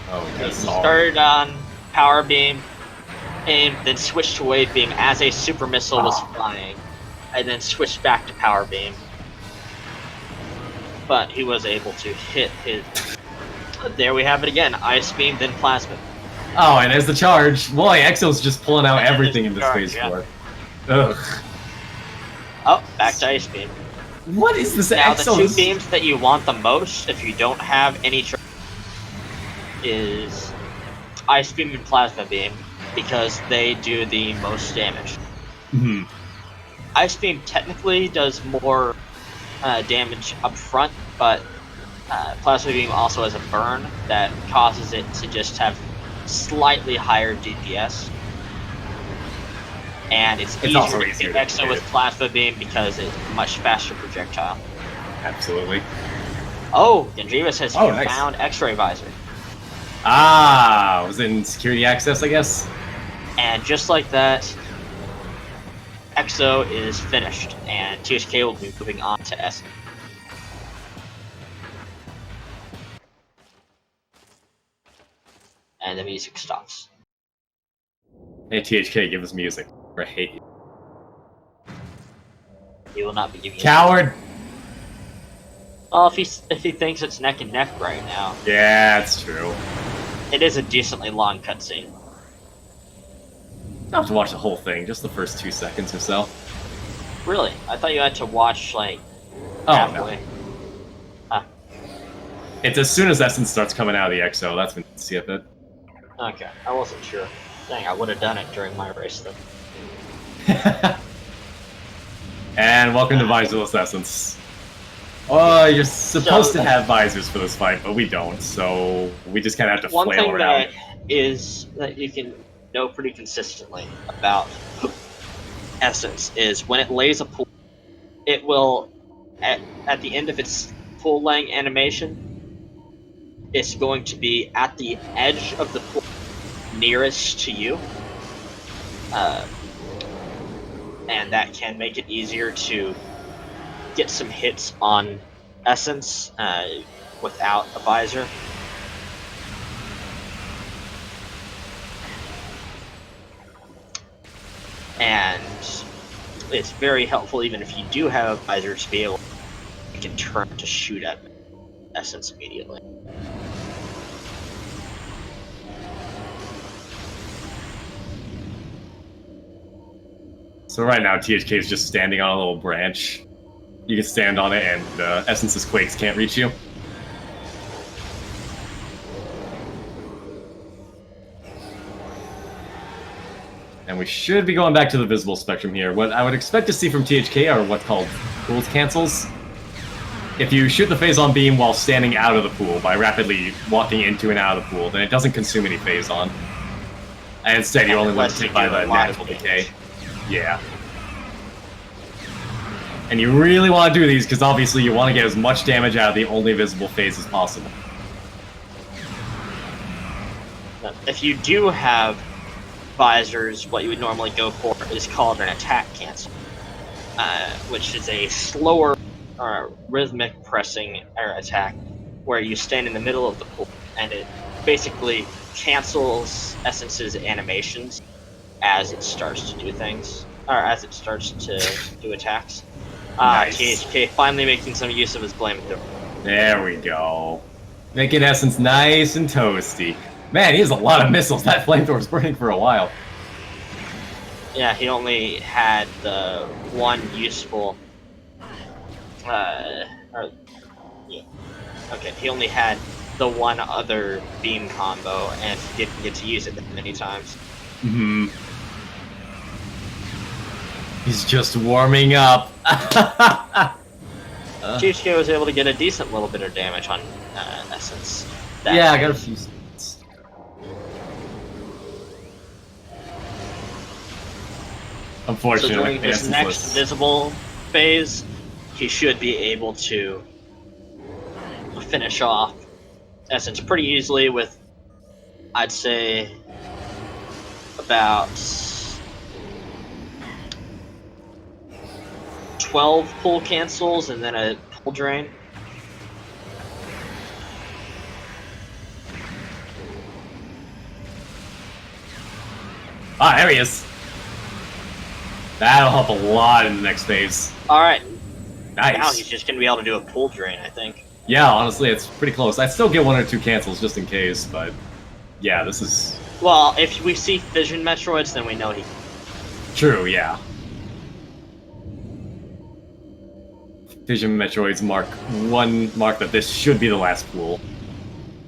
Oh, yes. Started on power beam, and then switched to wave beam as a super missile was flying, and then switched back to power beam. But he was able to hit his. There we have it again. Ice beam, then plasma. Oh, and as the charge, boy, Exo's just pulling out everything in this phase 4. Ugh. Oh, back to Ice Beam. What is this now, Exo? The two beams that you want the most, if you don't have any charge, is Ice Beam and Plasma Beam, because they do the most damage. Ice Beam technically does more damage up front, but Plasma Beam also has a burn that causes it to just have slightly higher DPS. And it's easier to hit Exo with Plasma Beam because it's a much faster projectile. Absolutely. Oh, Gendreavus has nice. found X-ray visor. Ah, was in security access, I guess? And just like that, Exo is finished, and THK will be moving on to S. And the music stops. Hey, THK, give us music. I hate you. He will not be giving you. Coward! Well, if he thinks it's neck and neck right now. Yeah, it's true. It is a decently long cutscene. You don't have to watch the whole thing, just the first 2 seconds or so. Really? I thought you had to watch, like, No. halfway. Huh. It's as soon as Essence starts coming out of the Exo, that's when you skip it. Okay, I wasn't sure. Dang, I would have done it during my race, though. And welcome to Visorless Essence. Oh, you're supposed to have visors for this fight, but we don't, so we just kind of have to flail around. One thing that you can know pretty consistently about Essence is when it lays a pool, it will, at the end of its pool laying animation, it's going to be at the edge of the pool nearest to you. And that can make it easier to get some hits on Essence without a visor. And it's very helpful even if you do have a visor to be able to turn to shoot at Essence immediately. So right now, THK is just standing on a little branch. You can stand on it, and Essence's Quakes can't reach you. And we should be going back to the visible spectrum here. What I would expect to see from THK are what's called pools cancels. If you shoot the Phazon beam while standing out of the pool by rapidly walking into and out of the pool, then it doesn't consume any Phazon. And instead, you only let it take by the natural decay. Yeah. And you really want to do these because obviously you want to get as much damage out of the only visible phase as possible. If you do have visors, what you would normally go for is called an attack cancel, which is a slower rhythmic pressing attack where you stand in the middle of the pool and it basically cancels Essence's animations as it starts to do things, or as it starts to do attacks. Nice. THK finally making some use of his flamethrower. There we go. Making Essence nice and toasty. Man, he has a lot of missiles. That flamethrower's burning for a while. Yeah, he only had the one useful. He only had the one other beam combo, and he didn't get to use it that many times. Mm-hmm. He's just warming up. THK was able to get a decent little bit of damage on Essence. Yeah, I got a few spots. Unfortunately, so during this next visible phase, he should be able to finish off Essence pretty easily with, I'd say, about 12 pull cancels and then a pull drain. Ah, there he is. That'll help a lot in the next phase. Alright. Nice. Now he's just going to be able to do a pull drain, I think. Yeah, honestly, it's pretty close. I'd still get one or two cancels just in case, but yeah, this is... Well, if we see Fission Metroids, then we know he... True, yeah. Fission Metroids mark that this should be the last pool.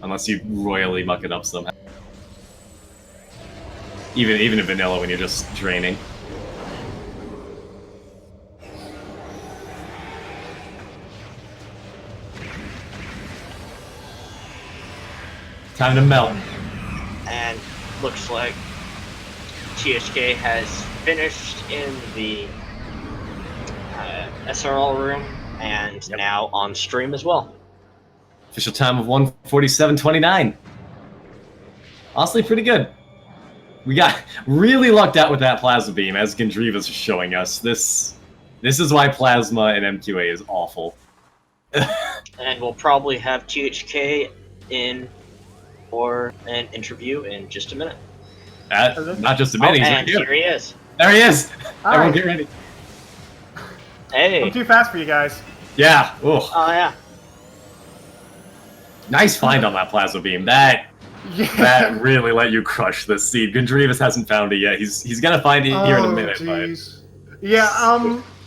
Unless you royally muck it up somehow. Even in vanilla when you're just draining. Time to melt. And looks like THK has finished in the SRL room and now on stream as well. Official time of 1:47:29. Honestly, pretty good. We got really lucked out with that plasma beam, as Gendreavus is showing us. This is why plasma in MQA is awful. And we'll probably have THK in for an interview in just a minute. Not just a minute, he's and right here he is. There he is! Hi. Everyone get ready. Hey. I'm too fast for you guys. Yeah, ooh. Oh yeah. Nice find on that plasma beam. That really let you crush this seed. Gendreavus hasn't found it yet. He's gonna find it here in a minute. Geez. Yeah,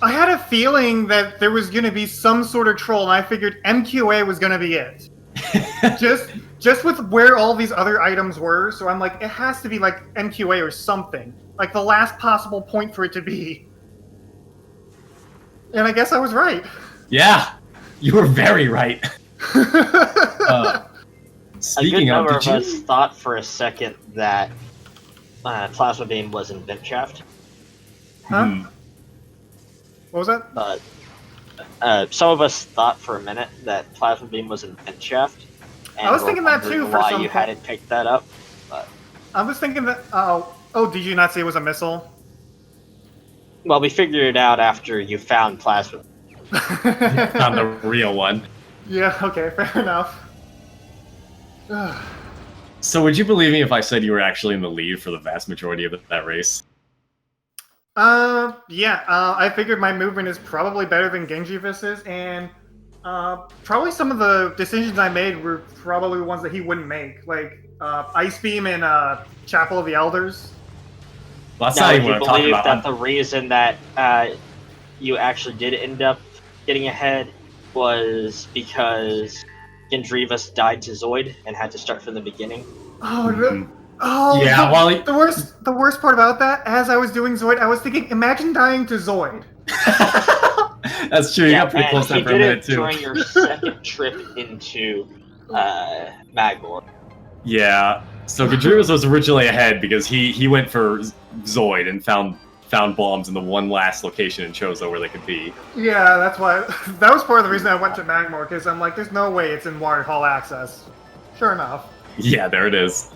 I had a feeling that there was gonna be some sort of troll, and I figured MQA was gonna be it. just with where all these other items were, so I'm like, it has to be like MQA or something. Like the last possible point for it to be. And I guess I was right. Yeah, you were very right. Speaking a good of, number of us thought for a second that plasma beam was in vent shaft. Huh? What was that? But some of us thought for a minute that plasma beam was in vent shaft. And I was thinking that too for why some you point. hadn't picked that up. But I was thinking that. Oh, did you not say it was a missile? well, we figured it out after you found plasma. found the real one. Yeah. Okay. Fair enough. So would you believe me if I said you were actually in the lead for the vast majority of that race? Yeah. I figured my movement is probably better than Gendreavus's, and probably some of the decisions I made were probably ones that he wouldn't make, like Ice Beam and Chapel of the Elders. Well, that's Now, not would even you what I'm talking believe about. that the reason that you actually did end up getting ahead was because Gendreavus died to Zoid and had to start from the beginning? Oh, Mhm. oh, Yeah, well, the worst part about that, as I was doing Zoid, I was thinking, imagine dying to Zoid. that's true. You got pretty and close he there for a did minute it too. during your second trip into Magmoor. Yeah. So Gendreavus was originally ahead because he went for Zoid and found bombs in the one last location in Chozo where they could be. Yeah, that's why. That was part of the reason I went to Magmoor, because I'm like, there's no way it's in Water Hall access. Sure enough. Yeah, there it is.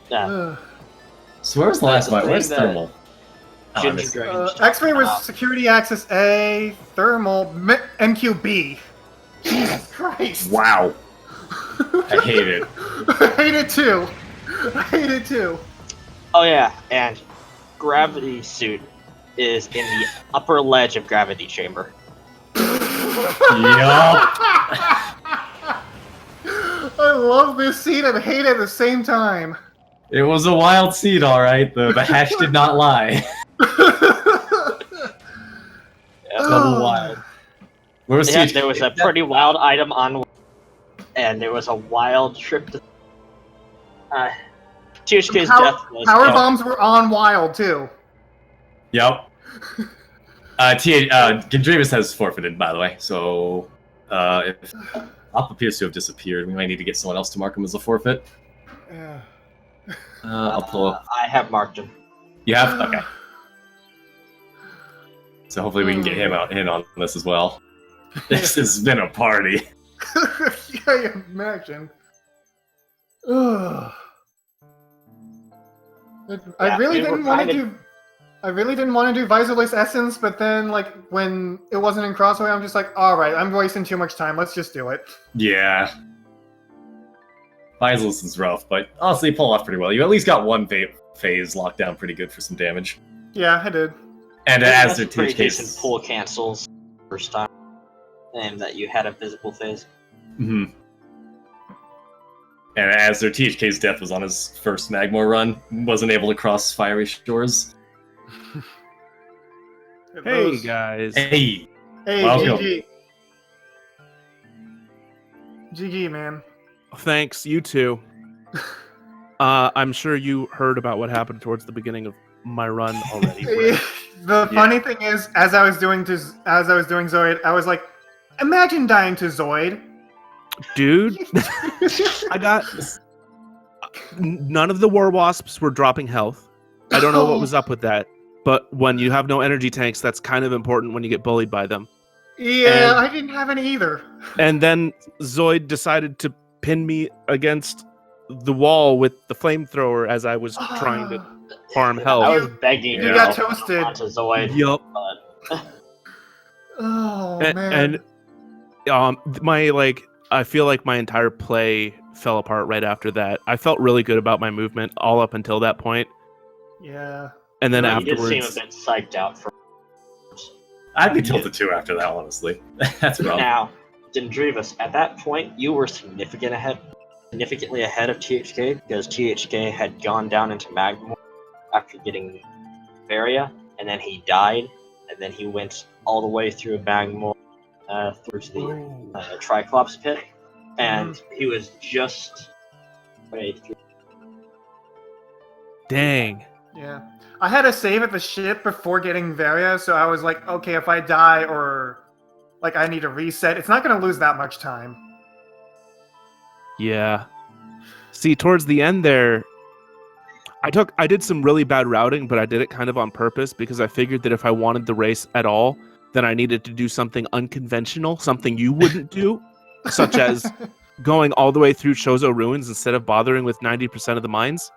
Yeah. Ugh. So where's the last the one? thing Where's that Thermal? Oh, I Ginger missed it. Dragon's X-ray was about. security access A, thermal, MQB. Jesus Christ. Wow. I hate it. I hate it too. I hate it too. Oh yeah, and gravity suit is in the upper ledge of gravity chamber. Yup. I love this scene and hate it at the same time. It was a wild seed, all right. The hash did not lie. Double wild. Where was Yeah, THK? there was a pretty wild item on, and there was a wild trip to. THK's death was. Power bombs were on wild too. Yep. Gendreavus has forfeited, by the way. So, if Op appears to have disappeared, we might need to get someone else to mark him as a forfeit. Yeah. I'll pull up. I have marked him. You have? Okay. So hopefully we can get him out in on this as well. This has been a party. Yeah, I imagine. Ugh. I really didn't want to do. I really didn't want to do Visorless Essence, but then, like, when it wasn't in Crossway, I'm just like, alright, I'm wasting too much time, let's just do it. Yeah. Visolus is rough, but honestly, you pull off pretty well. You at least got one phase locked down pretty good for some damage. Yeah, I did. And That's as their pretty decent THK's... pull cancels first time, and that you had a visible phase. Mm-hmm. And as their THK's death was on his first Magmoor run, wasn't able to cross fiery shores. Hey guys. Hey! Hey, Welcome. GG. GG, man. Thanks, you too. I'm sure you heard about what happened towards the beginning of my run already. Brett. The funny thing is, as I was doing Zoid, I was like, imagine dying to Zoid. Dude, I got none of the war wasps were dropping health. I don't know what was up with that, but when you have no energy tanks, that's kind of important when you get bullied by them. Yeah, I didn't have any either. And then Zoid decided to pin me against the wall with the flamethrower as I was trying to farm health. I was begging You got toasted. onto Zoid. Yup. Oh, man. And I feel like my entire play fell apart right after that. I felt really good about my movement all up until that point, Yeah. and then You afterwards, did seem a bit psyched out for. I'd be tilted too after that, honestly. That's rough. Now, Gendreavus, at that point, you were significantly ahead of THK, because THK had gone down into Magmoor after getting Varia, and then he died, and then he went all the way through Magmoor, through to the Triclops pit, and he was just dang. Yeah. I had a save at the ship before getting Varia, so I was like, okay, if I die or like I need to reset, it's not going to lose that much time. Yeah. See, towards the end there, I did some really bad routing, but I did it kind of on purpose because I figured that if I wanted the race at all, then I needed to do something unconventional, something you wouldn't do, such as going all the way through Chozo Ruins instead of bothering with 90% of the mines.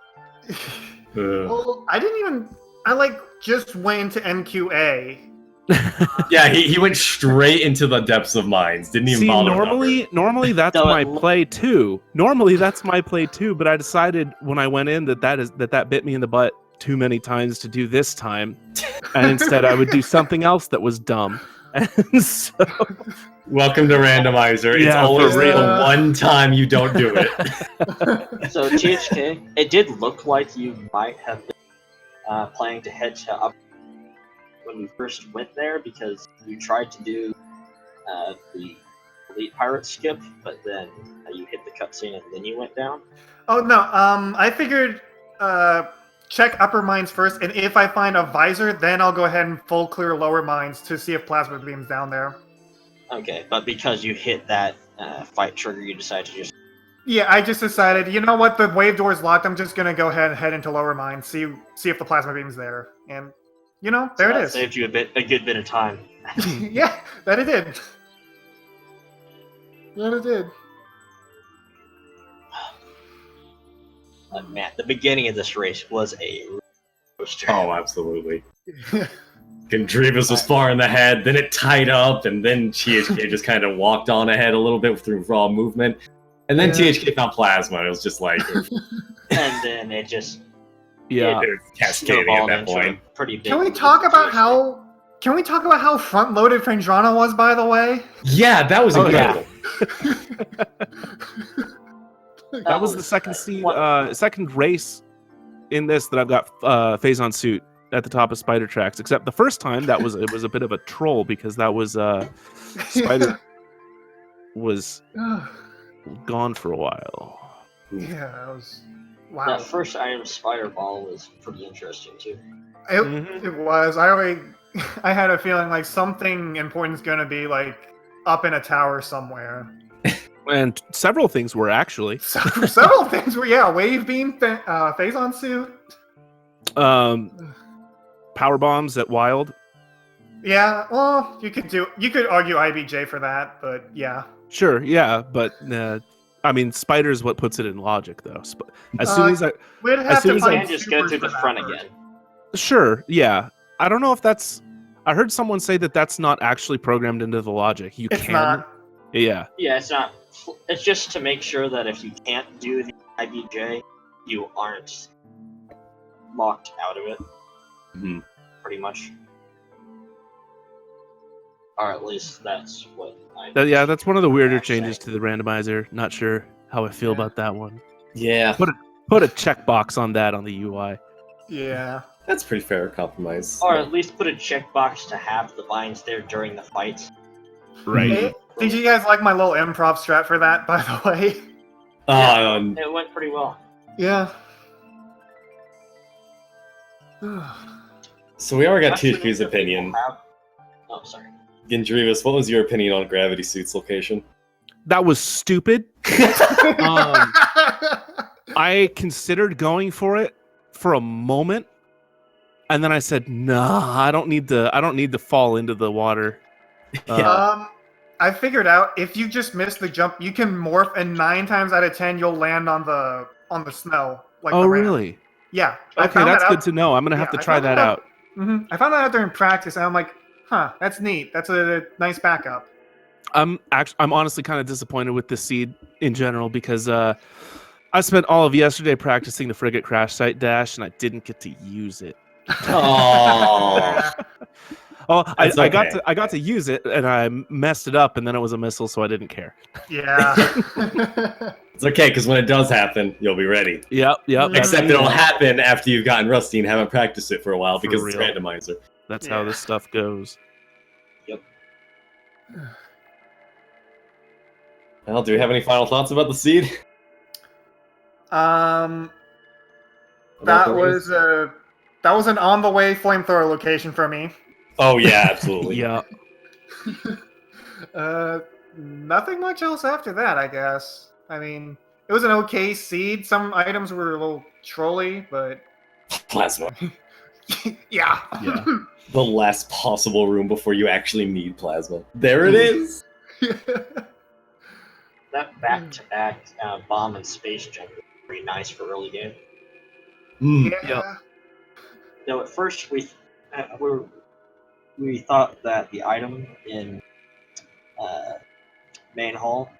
Well, I just went into NQA. Yeah, he went straight into the depths of mines. Didn't even See, bother. normally that's No, my play too. Normally that's my play too, but I decided when I went in that bit me in the butt too many times to do this time, and instead I would do something else that was dumb. And so, Welcome to Randomizer. It's Yeah, for always the real. one time you don't do it. So THK, it did look like you might have been planning to head to up when we first went there because you tried to do the Elite Pirate skip, but then you hit the cutscene and then you went down. Oh no, I figured check upper mines first, and if I find a visor, then I'll go ahead and full clear lower mines to see if plasma beam's down there. Okay, but because you hit that fight trigger, you decided to just... Yeah, I just decided, you know what, the wave door's locked, I'm just gonna go ahead and head into lower mines, see if the plasma beam's there. And, you know, there that it is. saved you a good bit of time. Yeah, that it did. That it did. Man, the beginning of this race was a roller coaster. Oh, absolutely. Gendreavus was far in the head, then it tied up, and then THK just kind of walked on ahead a little bit through raw movement. And then Yeah. THK found plasma, and it was just like, And then it just yeah. it was cascading at snowballed that into point. a pretty big... Can we talk about how front-loaded Fendrana was, by the way? Yeah, that was Oh, incredible. That was the second race in this that I've got Phazon suit at the top of Spider Tracks. Except the first time it was a bit of a troll because that was Spider was gone for a while. Yeah, that was... Wow. That first item, Spider Ball, was pretty interesting too. It was. I had a feeling like something important's gonna be like up in a tower somewhere. And several things were actually. Several things were, yeah, wave beam, Phazon suit. Power bombs at Wild. Yeah, well, you could argue IBJ for that, but yeah. Sure, yeah, but I mean, Spider's what puts it in logic, though. As soon as I, We'd as have soon to as You find can't just go supers through for the that front first. again. sure, yeah, I don't know if that's. I heard someone say that's not actually programmed into the logic. You It's can, not. yeah, Yeah, it's not. It's just to make sure that if you can't do the IBJ, you aren't locked out of it. Mhm. Pretty much. Or at least that's what I... yeah, that's one of the weirder Yeah, changes same. to the randomizer. Not sure how I feel Yeah. about that one. Yeah, Put a checkbox on that on the UI. Yeah. that's pretty fair compromise. Or at least put a checkbox to have the mines there during the fights. Right. Hey, did you guys like my little improv strat for that, by the way? It went pretty well. Yeah. So we already got Actually, THK's if people opinion. Oh, sorry. Gendreavus, what was your opinion on Gravity Suit's location? That was stupid. I considered going for it for a moment, and then I said, "Nah, I don't need to fall into the water." I figured out if you just miss the jump, you can morph, and 9 times out of 10 you'll land on the snow. Like Oh, the ramp. really? Yeah. I Okay, found that's that good out. to know. I'm gonna have Yeah, to I try found that that out. I found that out during practice, and I'm like, huh, that's neat. That's a nice backup. I'm honestly kind of disappointed with the seed in general because I spent all of yesterday practicing the frigate crash site dash, and I didn't get to use it. Oh, Oh, That's I okay. got to use it, and I messed it up, and then it was a missile, so I didn't care. Yeah. it's okay, because when it does happen, you'll be ready. Yep. Except Except it'll happen after you've gotten rusty and haven't practiced it for a while For because it's real. randomizer. That's how this stuff goes. Well, do we have any final thoughts about the seed? That About the race? was an on the way flamethrower location for me. Oh yeah, absolutely. Yeah. Nothing much else after that, I guess. I mean, it was an okay seed. Some items were a little trolly, but Plasma. yeah. Yeah. The last possible room before you actually need plasma. There it is. That back-to-back bomb and space jump was pretty nice for early game. Mm. Yeah. Though at first we thought that the item in main hall,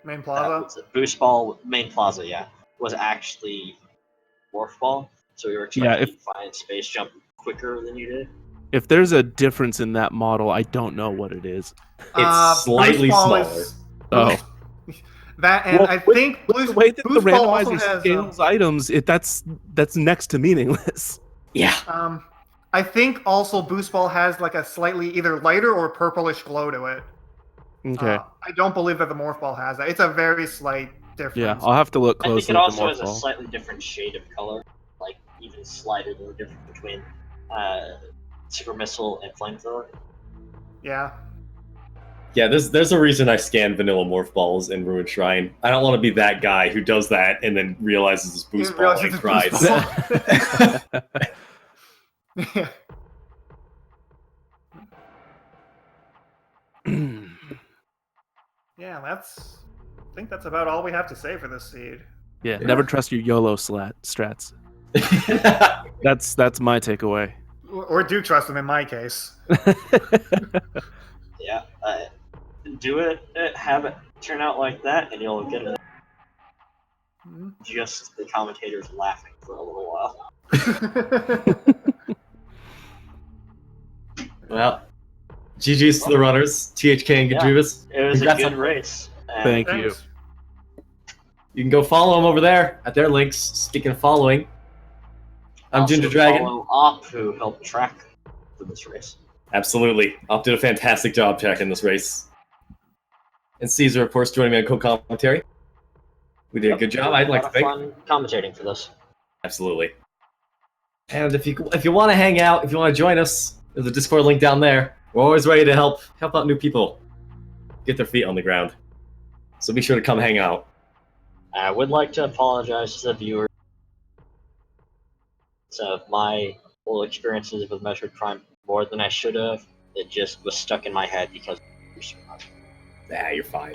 Main that plaza. was a boost ball, main plaza, yeah, was actually morph ball. So we were expecting if- to find space jump quicker than you did. If there's a difference in that model, I don't know what it is. It's slightly Boost Ball smaller. Oh. That, and I think With the Boost, way that the Boost Ball also randomizer has. scales items, that's next to meaningless. Yeah. I think also Boost Ball has like a slightly either lighter or purplish glow to it. Okay. I don't believe that the Morph Ball has that. It's a very slight difference. Yeah, I'll have to look I think closely it at the also Morph has a Ball. slightly different shade of color, like even slightly more different between Super Missile and Flamethrower. Yeah. Yeah, there's a reason I scan vanilla morph balls in Ruined Shrine. I don't want to be that guy who does that and then realizes his boost ball Realizes like it's cries. Boost Ball. Yeah. Yeah, I think that's about all we have to say for this seed. Yeah, never trust your YOLO strats. That's my takeaway. Or do trust them in my case. Yeah, do it, have it turn out like that, and you'll get just the commentators laughing for a little while. Well, GG's to the runners, THK and Gendreavus. It was Congrats a good on- race. And Thank you. Thanks. You can go follow them over there at their links. Speaking of following, I'm also Ginger Dragon. Follow Op, who helped track for this race. Absolutely. Op did a fantastic job tracking this race. And Caesar, of course, joining me on co-commentary. We did a good job, I'd like to think. Fun commentating for this. Absolutely. And if you want to hang out, if you want to join us, there's a Discord link down there. We're always ready to help out new people get their feet on the ground. So be sure to come hang out. I would like to apologize to the viewers. So my whole experiences with Metroid Prime more than I should have. It just was stuck in my head because of so much. Nah, you're fine.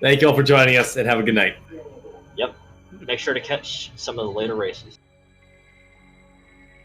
Thank you all for joining us, and have a good night. Yep. Make sure to catch some of the later races.